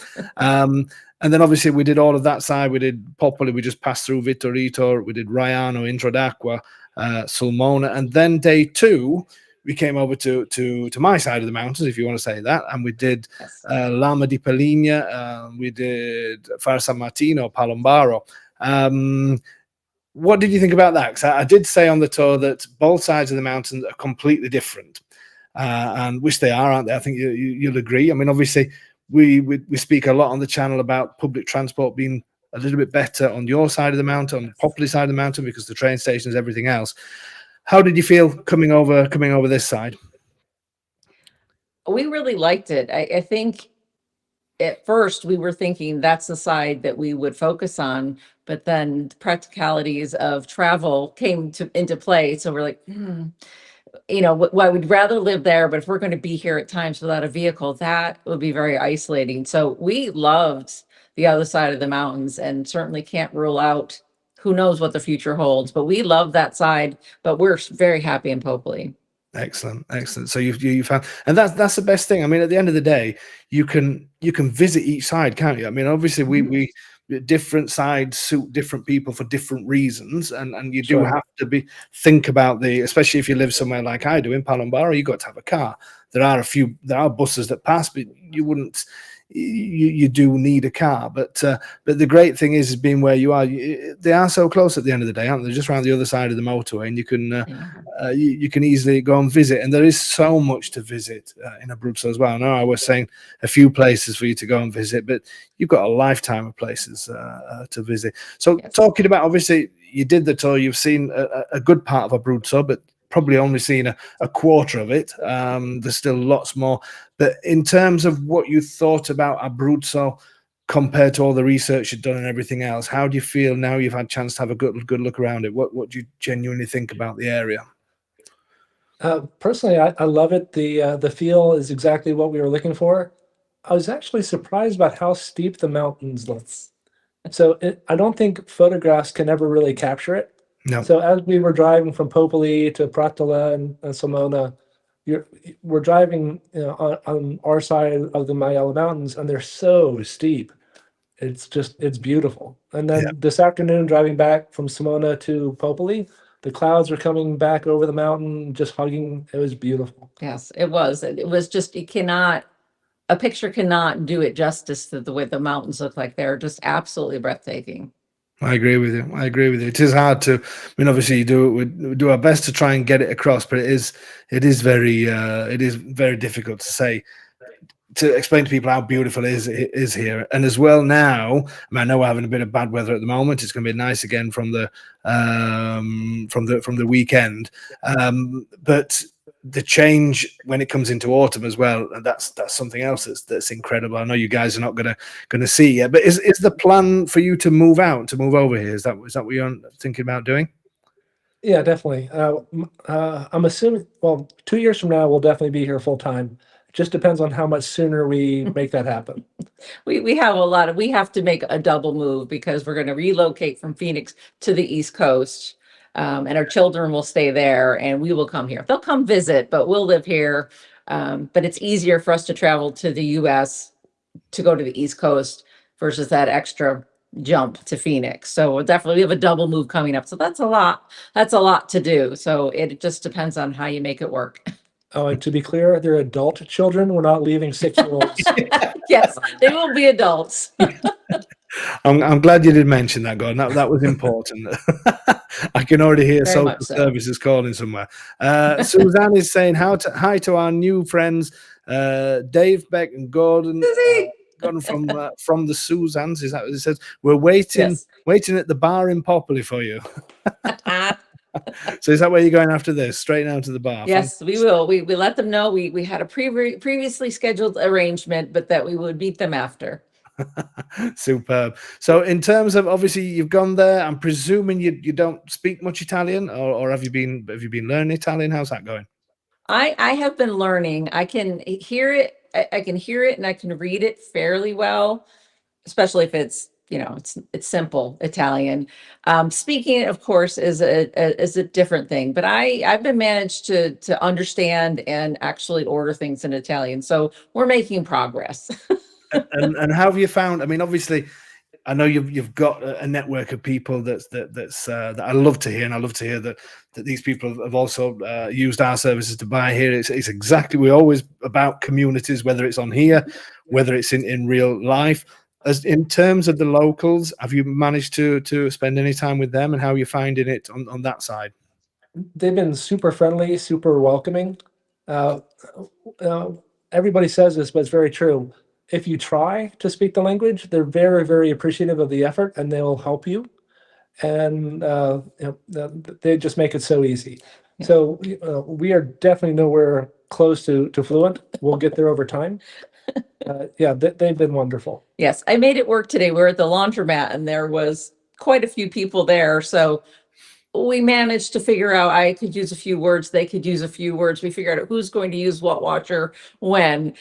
And then obviously we did all of that side. We did Popoli, we just passed through Vittorito, we did Raiano, Introdacqua, Sulmona, and then day 2 we came over to my side of the mountains, if you want to say that, and we did Lama di Peligna, we did Far San Martino, Palombaro. What did you think about that? Because I did say on the tour that both sides of the mountain are completely different, and which they are, aren't they? I think you'll agree. I mean, obviously, we speak a lot on the channel about public transport being a little bit better on your side of the mountain, on the Popoli side of the mountain, because the train stations, everything else. How did you feel coming over this side? We really liked it. I think at first we were thinking that's the side that we would focus on, but then the practicalities of travel came into play. So we're like, you know, well, we'd rather live there, but if we're going to be here at times without a vehicle, that would be very isolating. So we loved the other side of the mountains, and certainly can't rule out who knows what the future holds, but we love that side, but we're very happy in Popoli. Excellent, excellent. So you found, and that's the best thing. I mean, at the end of the day, you can visit each side, can't you? I mean, obviously we different sides suit different people for different reasons, and you do Sure. have to think about especially if you live somewhere like I do in Palombara, you got to have a car. There are buses that pass, but you wouldn't. You do need a car, but the great thing is being where you are. They are so close at the end of the day, aren't they? Just around the other side of the motorway, and you can you can easily go and visit. And there is so much to visit in Abruzzo as well. I know I was saying a few places for you to go and visit, but you've got a lifetime of places to visit. So talking about, obviously, you did the tour. You've seen a good part of Abruzzo, but probably only seen a quarter of it. There's still lots more. But in terms of what you thought about Abruzzo compared to all the research you've done and everything else, how do you feel now you've had a chance to have a good look around it? What do you genuinely think about the area? Personally, I love it. The feel is exactly what we were looking for. I was actually surprised about how steep the mountains look. So I don't think photographs can ever really capture it. No. So as we were driving from Popoli to Pratola and Simona, we're driving, on our side of the Maiella Mountains, and they're so steep. It's beautiful. And then this afternoon, driving back from Simona to Popoli, the clouds are coming back over the mountain, just hugging. It was beautiful. Yes, it was. It was just, a picture cannot do it justice to the way the mountains look like. They're just absolutely breathtaking. I agree with you. I agree with you. It is hard to. I mean, obviously, we do our best to try and get it across, but it is very difficult to say, to explain to people how beautiful it is here. And as well now, I mean, I know we're having a bit of bad weather at the moment. It's going to be nice again from the weekend, but the change when it comes into autumn as well, and that's something else that's incredible. I know you guys are not gonna see yet, but is the plan for you to move over here? Is that what you're thinking about doing? Yeah, definitely. I'm assuming, well, 2 years from now, we'll definitely be here full time. It just depends on how much sooner we make that happen. We have to make a double move because we're going to relocate from Phoenix to the East Coast. And our children will stay there and we will come here. They'll come visit, but we'll live here. But it's easier for us to travel to the US to go to the East Coast versus that extra jump to Phoenix. So we have a double move coming up. So that's a lot to do. So it just depends on how you make it work. Oh, and to be clear, they're adult children. We're not leaving 6-year-olds. Yes, they will be adults. I'm glad you did mention that, Gordon. That was important. I can already hear Very social much so. services calling somewhere. Suzanne is saying hi to our new friends, Dave, Beck, and Gordon. Gordon from the Suzannes. Is that what it says? We're waiting at the bar in Popoli for you. So is that where you're going after this? Straight down to the bar? Yes, we will. We let them know we had a previously scheduled arrangement, but that we would meet them after. Superb. So in terms of, obviously you've gone there, I'm presuming you don't speak much Italian, or have you been learning Italian? How's that going? I have been learning. I can hear it. I can hear it and I can read it fairly well, especially if it's simple Italian. Speaking it, of course, is a different thing. But I've been managed to understand and actually order things in Italian. So we're making progress. and how have you found? I mean, obviously, I know you've got a network of people that I love to hear, and I love to hear that these people have also used our services to buy here. It's exactly, we're always about communities, whether it's on here, whether it's in real life. As in terms of the locals, have you managed to spend any time with them, and how are you finding it on that side? They've been super friendly, super welcoming. Everybody says this, but it's very true. If you try to speak the language, they're very, very appreciative of the effort, and they'll help you. And they just make it so easy. Yeah. So we are definitely nowhere close to fluent. We'll get there over time. They've been wonderful. Yes, I made it work today. We were at the laundromat, and there was quite a few people there. So we managed to figure out, I could use a few words, they could use a few words. We figured out who's going to use what washer when.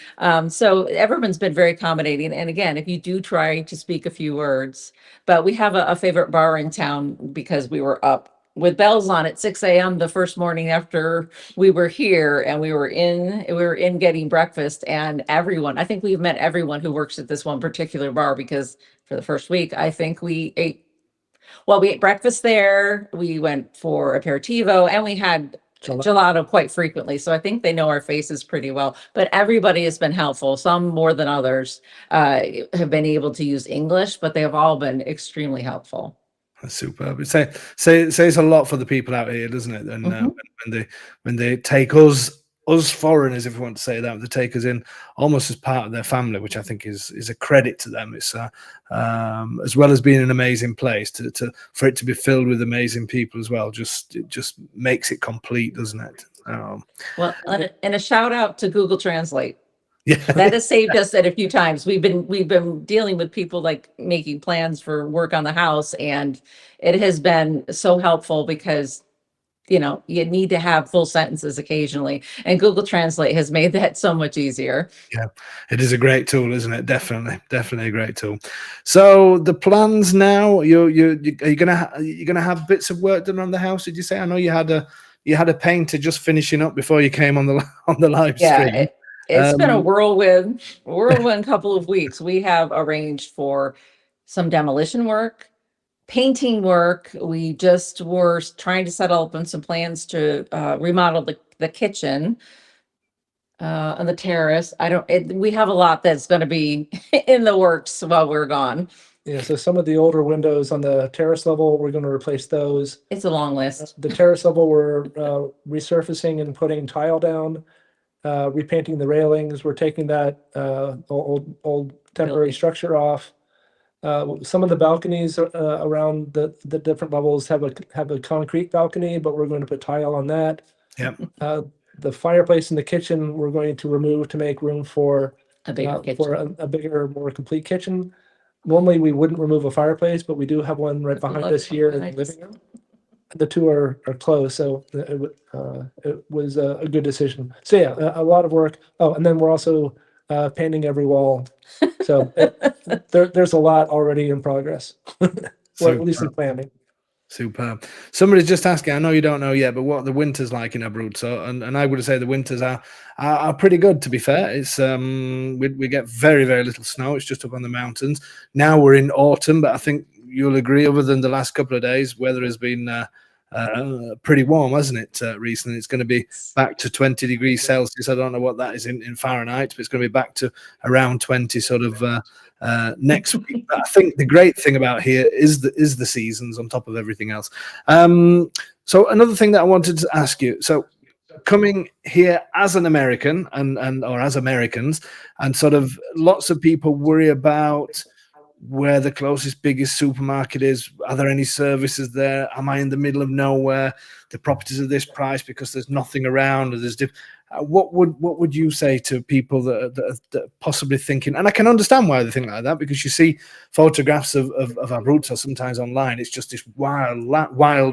So everyone's been very accommodating. And again, if you do try to speak a few words, but we have a favorite bar in town because we were up with bells on at 6 a.m. the first morning after we were here, and we were in getting breakfast, and everyone, I think we've met everyone who works at this one particular bar, because for the first week, I think we ate breakfast there, we went for aperitivo, and we had gelato quite frequently. So I think they know our faces pretty well, but everybody has been helpful. Some more than others have been able to use English, but they have all been extremely helpful. That's superb. It says a lot for the people out here, doesn't it? And when they take us foreigners, if you want to say that, they take us in almost as part of their family, which I think is a credit to them. It's as well as being an amazing place, for it to be filled with amazing people as well. It just makes it complete, doesn't it? Well, and a shout out to Google Translate. Yeah, that has saved us at a few times. We've been dealing with people like making plans for work on the house, and it has been so helpful because you need to have full sentences occasionally, and Google Translate has made that so much easier. Yeah, it is a great tool, isn't it? Definitely a great tool. So the plans now, you're gonna have bits of work done on the house, did you say? I know you had a painter just finishing up before you came on the live stream. It's been a whirlwind couple of weeks. We have arranged for some demolition work, painting work. We just were trying to settle up on some plans to remodel the kitchen on the terrace. We have a lot that's going to be in the works while we're gone. Yeah, so some of the older windows on the terrace level, we're going to replace those. It's a long list. The terrace level, we're resurfacing and putting tile down. Repainting the railings. We're taking that old temporary structure off. Some of the balconies around the different levels have a concrete balcony, but we're going to put tile on that. Yep. The fireplace in the kitchen we're going to remove to make room for a bigger kitchen. a bigger, more complete kitchen. Normally we wouldn't remove a fireplace, but we do have one right behind us here in the living room. The two are close, so it was a good decision. So yeah, a lot of work. Oh, and then we're also painting every wall. So there's a lot already in progress, or at least in planning. Superb. Somebody's just asking, I know you don't know yet, but what the winter's like in Abruzzo, and I would say the winters are pretty good, to be fair. It's we get very, very little snow. It's just up on the mountains. Now we're in autumn, but I think you'll agree, other than the last couple of days, weather has been pretty warm, hasn't it, recently? It's going to be back to 20 degrees Celsius. I don't know what that is in Fahrenheit, but it's going to be back to around 20 sort of next week. But I think the great thing about here is the seasons on top of everything else. So another thing that I wanted to ask you, so coming here as an American or as Americans, and sort of lots of people worry about where the closest biggest supermarket is. Are there any services there? Am I in the middle of nowhere? The properties are this price because there's nothing around, or there's what would you say to people that are possibly thinking? And I can understand why they think like that, because you see photographs of Abruzzo sometimes online. It's just this wild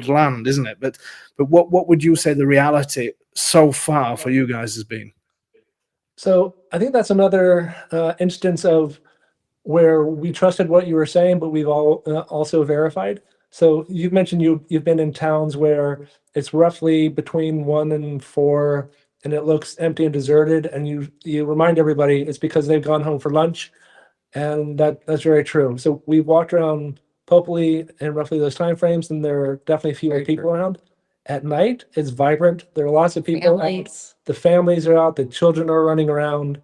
land, isn't it? But what would you say the reality so far for you guys has been? So I think that's another instance of where we trusted what you were saying, but we've also verified. So you've mentioned you've been in towns where it's roughly between 1 and 4, and it looks empty and deserted, and you remind everybody it's because they've gone home for lunch, and that's very true. So we've walked around Popoli in roughly those time frames, and there are definitely fewer people around. At night, it's vibrant. There are lots of people. The families are out. The children are running around.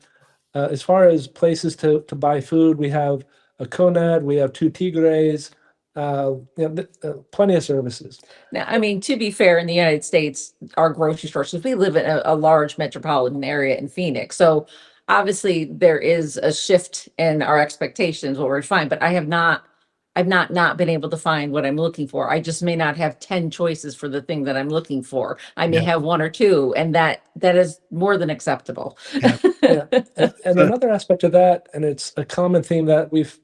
As far as places to buy food, we have a Conad, we have 2 Tigres, plenty of services. Now, I mean, to be fair, in the United States, our grocery stores, we live in a large metropolitan area in Phoenix. So obviously there is a shift in our expectations, what we're fine, but I've not been able to find what I'm looking for. I just may not have 10 choices for the thing that I'm looking for. I may have 1 or 2, and that is more than acceptable. Yeah. And another aspect of that, and it's a common theme that we've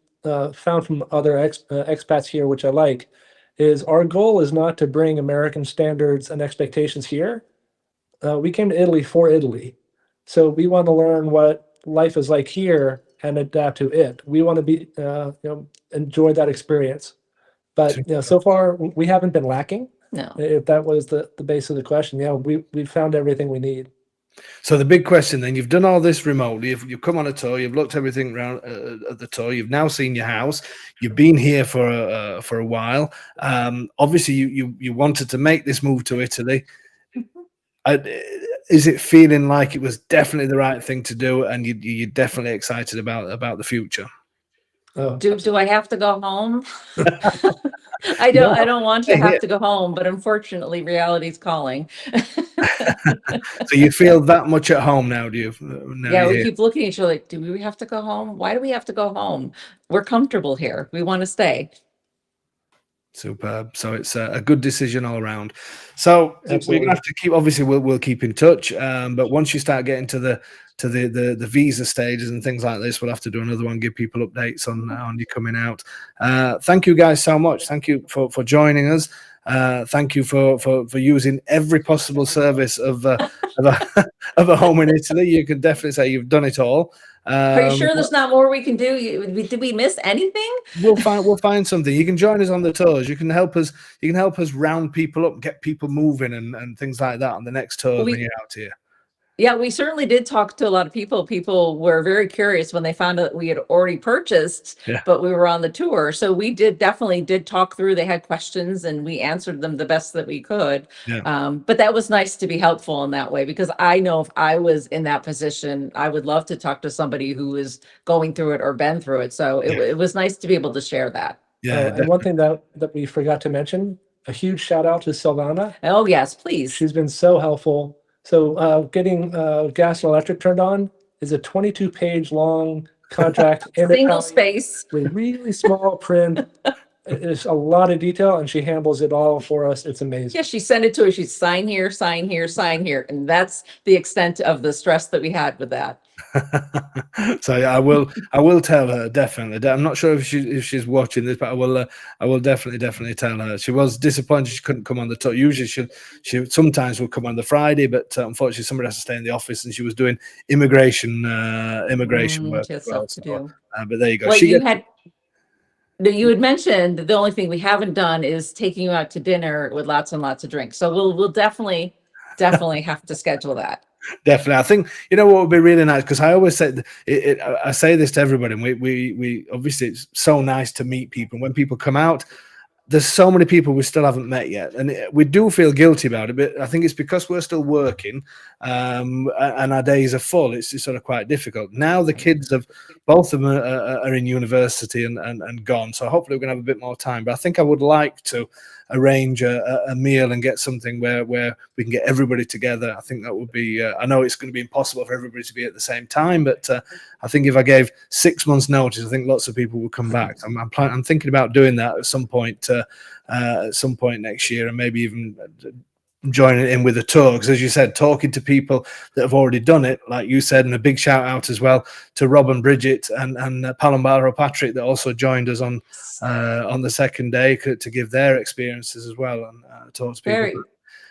found from other expats here, which I like, is our goal is not to bring American standards and expectations here. We came to Italy for Italy. So we want to learn what life is like here and adapt to it. We want to be, enjoy that experience. But so far we haven't been lacking. No. If that was the base of the question, yeah, we found everything we need. So the big question then, you've done all this remotely, you've come on a tour, you've looked everything around at the tour, you've now seen your house, you've been here for a while. Obviously, you wanted to make this move to Italy. Is it feeling like it was definitely the right thing to do, and you're definitely excited about the future? Oh, Do I have to go home? I don't want to have to go home, but unfortunately reality's calling. So you feel that much at home now, do you? Yeah, we keep looking at each other like, do we have to go home? Why do we have to go home? We're comfortable here. We want to stay. Superb. So it's a good decision all around. So Absolutely. we're gonna have to keep. Obviously, we'll keep in touch. But once you start getting to the visa stages and things like this, we'll have to do another one. Give people updates on you coming out. Thank you guys so much. Thank you for joining us. Thank you for using every possible service of a home in Italy. You can definitely say you've done it all. Are you sure there's not more we can do? Did we miss anything? We'll find something. You can join us on the tours. You can help us round people up, get people moving and things like that on the next tour when you're out here. Yeah, we certainly did talk to a lot of people. People were very curious when they found out that we had already purchased, but we were on the tour. So we definitely did talk through. They had questions and we answered them the best that we could. But that was nice to be helpful in that way, because I know if I was in that position, I would love to talk to somebody who is going through it or been through it. So it was nice to be able to share that. Yeah. And one thing that we forgot to mention, a huge shout out to Silvana. Oh, yes, please. She's been so helpful. So getting gas and electric turned on is a 22-page long contract. Single space. With really small print. It's a lot of detail, and she handles it all for us. It's amazing. Yeah, she sent it to us. She's sign here, sign here, sign here. And that's the extent of the stress that we had with that. So yeah, I will tell her, definitely. I'm not sure if she's watching this, but I will definitely tell her. She was disappointed she couldn't come on the tour. Usually she sometimes will come on the Friday, but unfortunately somebody has to stay in the office, and she was doing immigration work. She has stuff to do. But there you go. Well, you had mentioned that the only thing we haven't done is taking you out to dinner with lots and lots of drinks. So we'll definitely have to schedule that. Definitely. I think, you know what would be really nice, because I always say I say this to everybody, and we obviously, it's so nice to meet people. And when people come out, there's so many people we still haven't met yet, and we do feel guilty about it, but I think it's because we're still working and our days are full. It's sort of quite difficult. Now the kids both of them are in university and gone, so hopefully we're going to have a bit more time. But I think I would like to arrange a meal and get something where we can get everybody together. I think that would be, I know it's going to be impossible for everybody to be at the same time, but I think if I gave 6 months notice, I think lots of people will come back. I'm thinking about doing that at some point next year, and maybe even joining in with a tour, because as you said, talking to people that have already done it, like you said, and a big shout out as well to Rob and Bridget and Palombaro Patrick that also joined us on the second day to give their experiences as well and talk to people.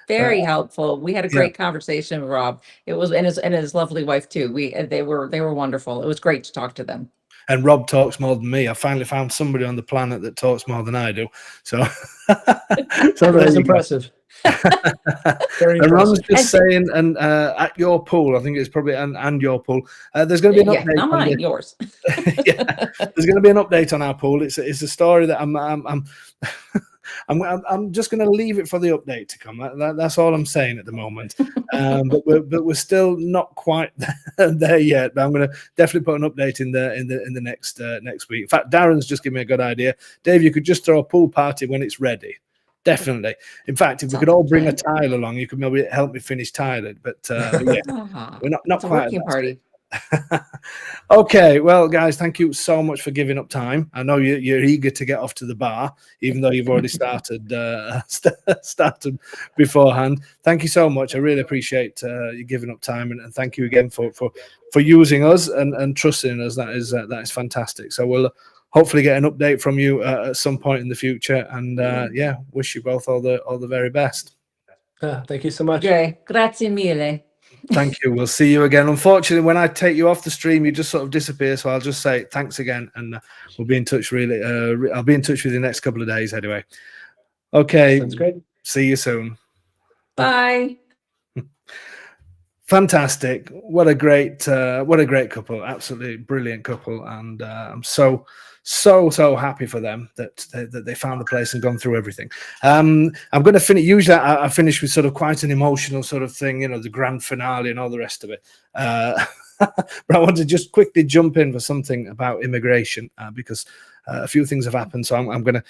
Very helpful. We had a great conversation with Rob. It was and his lovely wife too. They were wonderful. It was great to talk to them. And Rob talks more than me. I finally found somebody on the planet that talks more than I do. So that's impressive. Very and Ron's just saying, and at your pool, I think it's probably and your pool. There's going to be an update. Not mine, yours. There's going to be an update on our pool. It's a story that I'm just going to leave it for the update to come. That's all I'm saying at the moment. But we're still not quite there yet. But I'm going to definitely put an update in the next week. In fact, Darren's just given me a good idea. Dave, you could just throw a pool party when it's ready. Definitely. In fact, if we could all bring a tile along, you could maybe help me finish tiling. But yeah, we're not quite working party. Okay, well, guys, thank you so much for giving up time. I know you're eager to get off to the bar, even though you've already started beforehand. Thank you so much. I really appreciate you giving up time, and thank you again for using us and trusting us. That is fantastic. So we'll hopefully get an update from you at some point in the future, and yeah, wish you both all the very best. Thank you so much. Okay, grazie mille. Thank you. We'll see you again. Unfortunately, when I take you off the stream, you just sort of disappear. So I'll just say thanks again, and we'll be in touch. Really, I'll be in touch with you the next couple of days anyway. Okay. Sounds great. See you soon. Bye. Fantastic. What a great couple. Absolutely brilliant couple. And I'm so happy for them that they found the place and gone through everything. I'm going to finish. Usually I finish with sort of quite an emotional sort of thing, you know, the grand finale and all the rest of it. But I want to just quickly jump in for something about immigration because a few things have happened. So I'm going to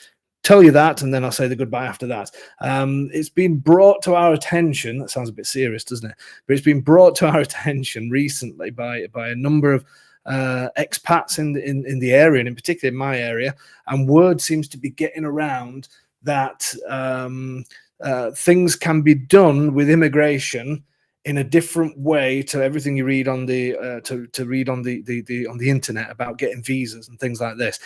tell you that, and then I'll say the goodbye after that. It's been brought to our attention. That sounds a bit serious, doesn't it? But it's been brought to our attention recently by a number of expats in the area, and in particular in my area. And word seems to be getting around that things can be done with immigration in a different way to everything you read on the to read on the internet about getting visas and things like this.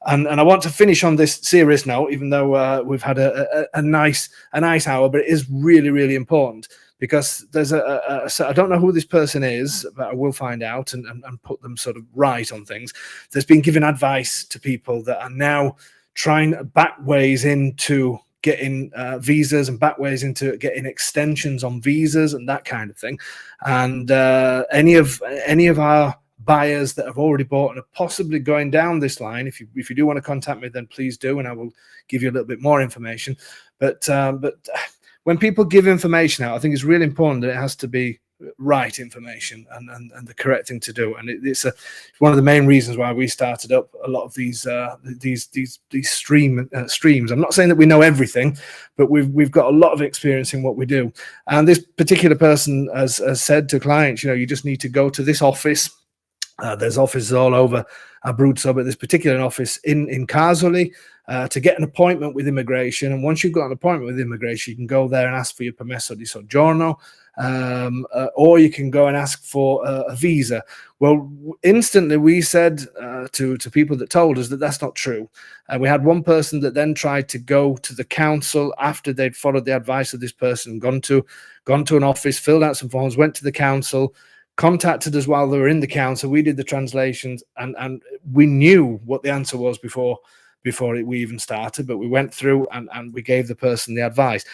And I want to finish on this serious note, even though we've had a nice hour, but it is really, really important because there's I don't know who this person is, but I will find out and put them sort of right on things. There's been given advice to people that are now trying back ways into getting visas and back ways into getting extensions on visas and that kind of thing. And any of our buyers that have already bought and are possibly going down this line, if you do want to contact me, then please do, and I will give you a little bit more information. But when people give information out, I think it's really important that it has to be right information and the correct thing to do. And it's one of the main reasons why we started up a lot of these streams. I'm not saying that we know everything, but we've got a lot of experience in what we do. And this particular person has said to clients, you know, you just need to go to this office. There's offices all over Abruzzo, but this particular office in Casoli to get an appointment with immigration. And once you've got an appointment with immigration, you can go there and ask for your permesso di soggiorno, or you can go and ask for a visa. Well, instantly we said to people that told us that that's not true. We had one person that then tried to go to the council after they'd followed the advice of this person, gone to an office, filled out some forms, went to the council, contacted us while they were in the council. We did the translations, and we knew what the answer was before we even started, but we went through and we gave the person the advice.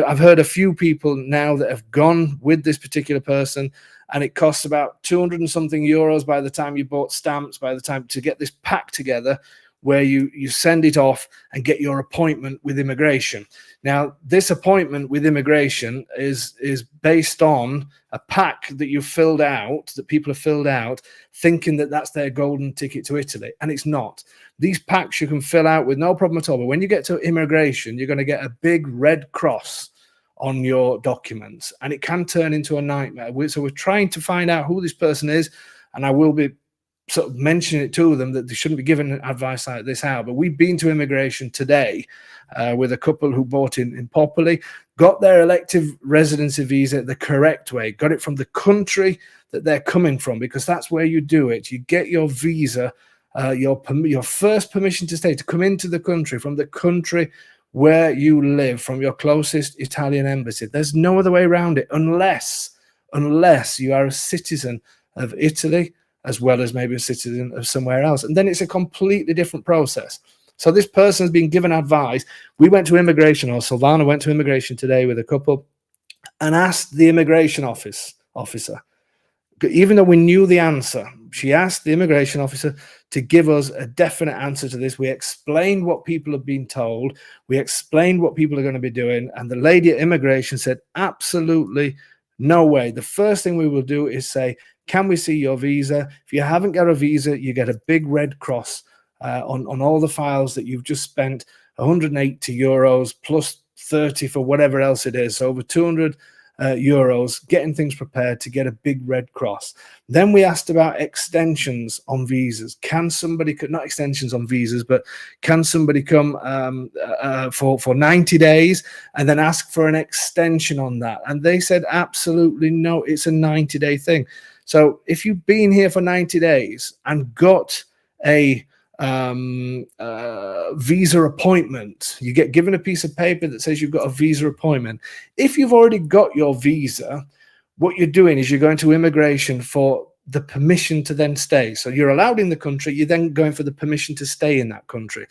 I've heard a few people now that have gone with this particular person, and it costs about 200 and something euros by the time you bought stamps, by the time to get this pack together, where you send it off and get your appointment with immigration. Now, this appointment with immigration is based on a pack that you've filled out, that people have filled out, thinking that that's their golden ticket to Italy, and it's not. These packs you can fill out with no problem at all, but when you get to immigration, you're going to get a big red cross on your documents, and it can turn into a nightmare. So we're trying to find out who this person is, and I will be sort of mention it to them that they shouldn't be given advice like this out. But we've been to immigration today with a couple who bought in Popoli, got their elective residency visa the correct way, got it from the country that they're coming from, because that's where you do it. You get your visa, your first permission to stay, to come into the country from the country where you live, from your closest Italian embassy. There's no other way around it, unless you are a citizen of Italy, as well as maybe a citizen of somewhere else. And then it's a completely different process. So this person has been given advice. We went to immigration, or Silvana went to immigration today with a couple, and asked the immigration officer, even though we knew the answer, she asked the immigration officer to give us a definite answer to this. We explained what people have been told. We explained what people are going to be doing. And the lady at immigration said, absolutely no way. The first thing we will do is say, can we see your visa? If you haven't got a visa, you get a big red cross on all the files that you've just spent 180 euros plus 30 for whatever else it is. So over 200 euros, getting things prepared to get a big red cross. Then we asked about extensions on visas. Can somebody, not extensions on visas, but can somebody come for 90 days and then ask for an extension on that? And they said, absolutely no, it's a 90-day thing. So if you've been here for 90 days and got a visa appointment, you get given a piece of paper that says you've got a visa appointment. If you've already got your visa, what you're doing is you're going to immigration for the permission to then stay. So you're allowed in the country, you're then going for the permission to stay in that country.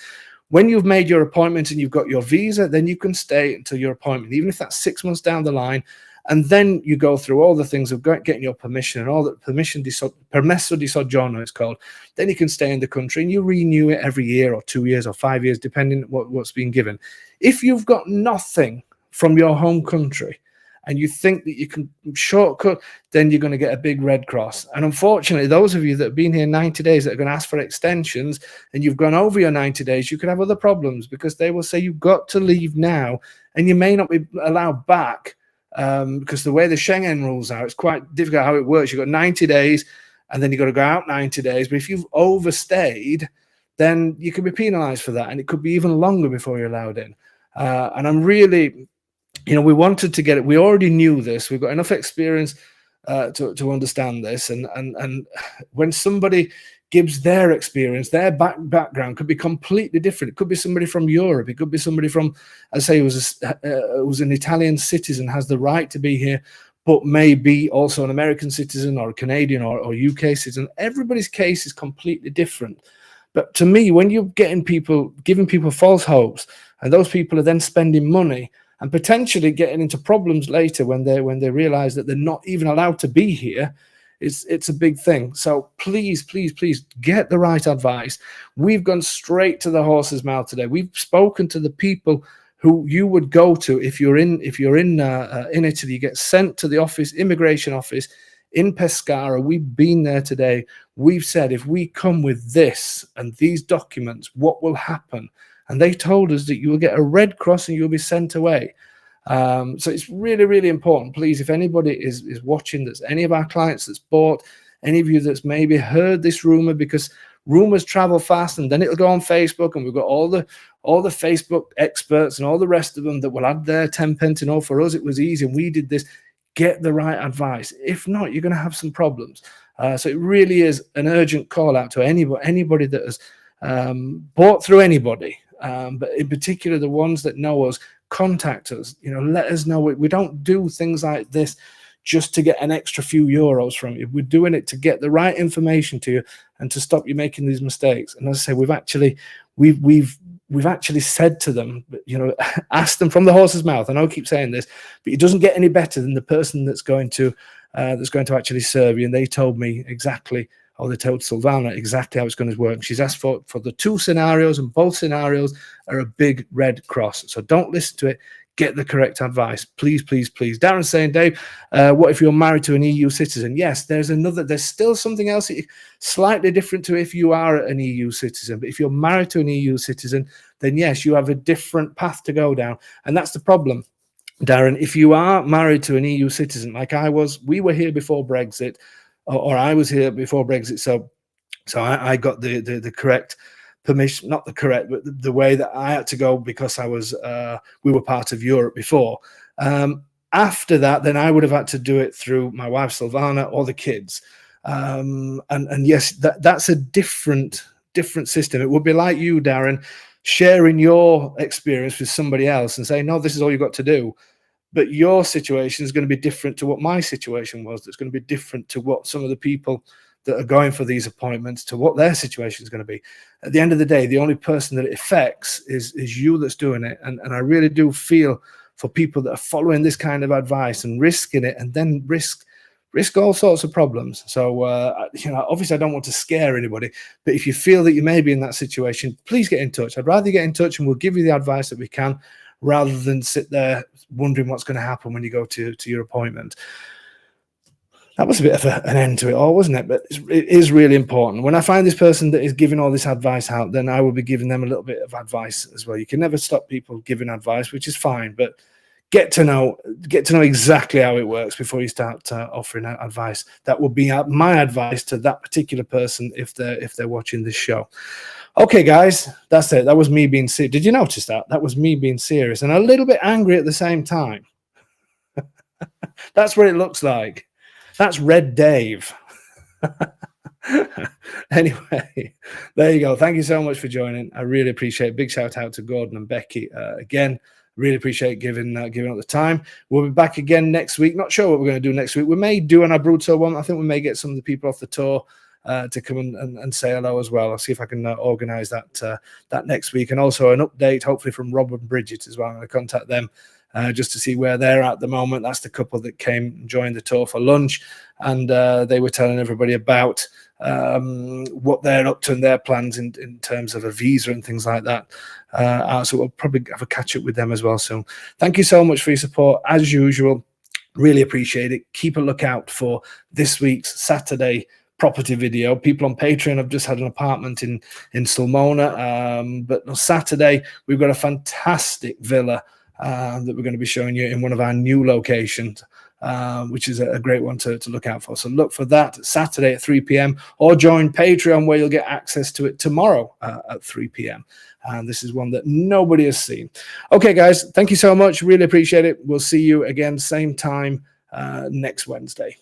when you've made your appointment and you've got your visa, then you can stay until your appointment, even if that's 6 months down the line. And then you go through all the things of getting your permission and all that permesso di soggiorno it's called. Then you can stay in the country and you renew it every year or 2 years or 5 years, depending on what's been given. If you've got nothing from your home country and you think that you can shortcut, then you're going to get a big red cross. And unfortunately, those of you that have been here 90 days that are going to ask for extensions and you've gone over your 90 days, you could have other problems because they will say you've got to leave now and you may not be allowed back. Because the way the Schengen rules are, it's quite difficult how it works. You've got 90 days and then you've got to go out 90 days. But if you've overstayed, then you can be penalized for that. And it could be even longer before you're allowed in. And I'm really, we wanted to get it. We already knew this. We've got enough experience to understand this. And when somebody gives their experience, their background could be completely different. It could be somebody from Europe. It could be somebody from, I say, was an Italian citizen, has the right to be here, but may be also an American citizen or a Canadian or UK citizen. Everybody's case is completely different. But to me, when you're giving people false hopes, and those people are then spending money and potentially getting into problems later when they realize that they're not even allowed to be here, it's a big thing. So please, please, please get the right advice. We've gone straight to the horse's mouth today. We've spoken to the people who you would go to if you're in Italy. You get sent to the office, immigration office in Pescara. We've been there today. We've said, if we come with this and these documents, what will happen? And they told us that you will get a red cross and you'll be sent away. So it's really, really important. Please, if anybody is watching, that's any of our clients that's bought, any of you that's maybe heard this rumor, because rumors travel fast and then it'll go on Facebook, and we've got all the Facebook experts and all the rest of them that will add their 10 pence. And for us, it was easy and we did this. Get the right advice. If not, you're going to have some problems. So it really is an urgent call out to anybody that has bought through anybody, but in particular the ones that know us. Contact us, let us know. We don't do things like this just to get an extra few euros from you. We're doing it to get the right information to you and to stop you making these mistakes. And as I say, we've actually said to them, ask them from the horse's mouth. I know I keep saying this, but it doesn't get any better than the person that's going to actually serve you. And they told me exactly, or they told Silvana exactly how it's going to work. She's asked for the two scenarios, and both scenarios are a big red cross. So don't listen to it. Get the correct advice. Please, please, please. Darren's saying, Dave, what if you're married to an EU citizen? Yes, there's still something else slightly different to if you are an EU citizen. But if you're married to an EU citizen, then yes, you have a different path to go down. And that's the problem, Darren. If you are married to an EU citizen, like I was, we were here before Brexit, or I was here before Brexit. So I got the correct permission, not the correct, but the way that I had to go, because we were part of Europe before. After that, then I would have had to do it through my wife Silvana or the kids. And yes, that's a different system. It would be like you, Darren, sharing your experience with somebody else and saying, no, this is all you've got to do. But your situation is going to be different to what my situation was. It's going to be different to what some of the people that are going for these appointments, to what their situation is going to be. At the end of the day, the only person that it affects is you that's doing it. And I really do feel for people that are following this kind of advice and risking it, and then risk all sorts of problems. So, obviously I don't want to scare anybody, but if you feel that you may be in that situation, please get in touch. I'd rather get in touch and we'll give you the advice that we can, rather than sit there wondering what's going to happen when you go to your appointment. That was a bit of an end to it all, wasn't it? But it is really important. When I find this person that is giving all this advice out, then I will be giving them a little bit of advice as well. You can never stop people giving advice, which is fine, but get to know exactly how it works before you start offering out advice. That would be my advice to that particular person if they're watching this show. Okay, guys, that's it. That was me being serious. Did you notice that? That was me being serious and a little bit angry at the same time. That's what it looks like. That's Red Dave. Anyway, there you go. Thank you so much for joining. I really appreciate it. Big shout out to Gordon and Becky again. Really appreciate giving up the time. We'll be back again next week. Not sure what we're going to do next week. We may do an Abruzzo one. I think we may get some of the people off the tour to come and say hello as well. I'll see if I can organise that next week, and also an update hopefully from Rob and Bridget as well. I'm going to contact them just to see where they're at the moment. That's the couple that came and joined the tour for lunch, and they were telling everybody about what they're up to and their plans in terms of a visa and things like that. So we'll probably have a catch up with them as well soon. Thank you so much for your support as usual. Really appreciate it. Keep a lookout for this week's Saturday property video. People on Patreon have just had an apartment in Sulmona, but on Saturday we've got a fantastic villa that we're going to be showing you in one of our new locations, which is a great one to look out for. So look for that Saturday at 3 p.m. or join Patreon, where you'll get access to it tomorrow at 3 p.m. And this is one that nobody has seen. Okay, guys, thank you so much. Really appreciate it. We'll see you again, same time next Wednesday.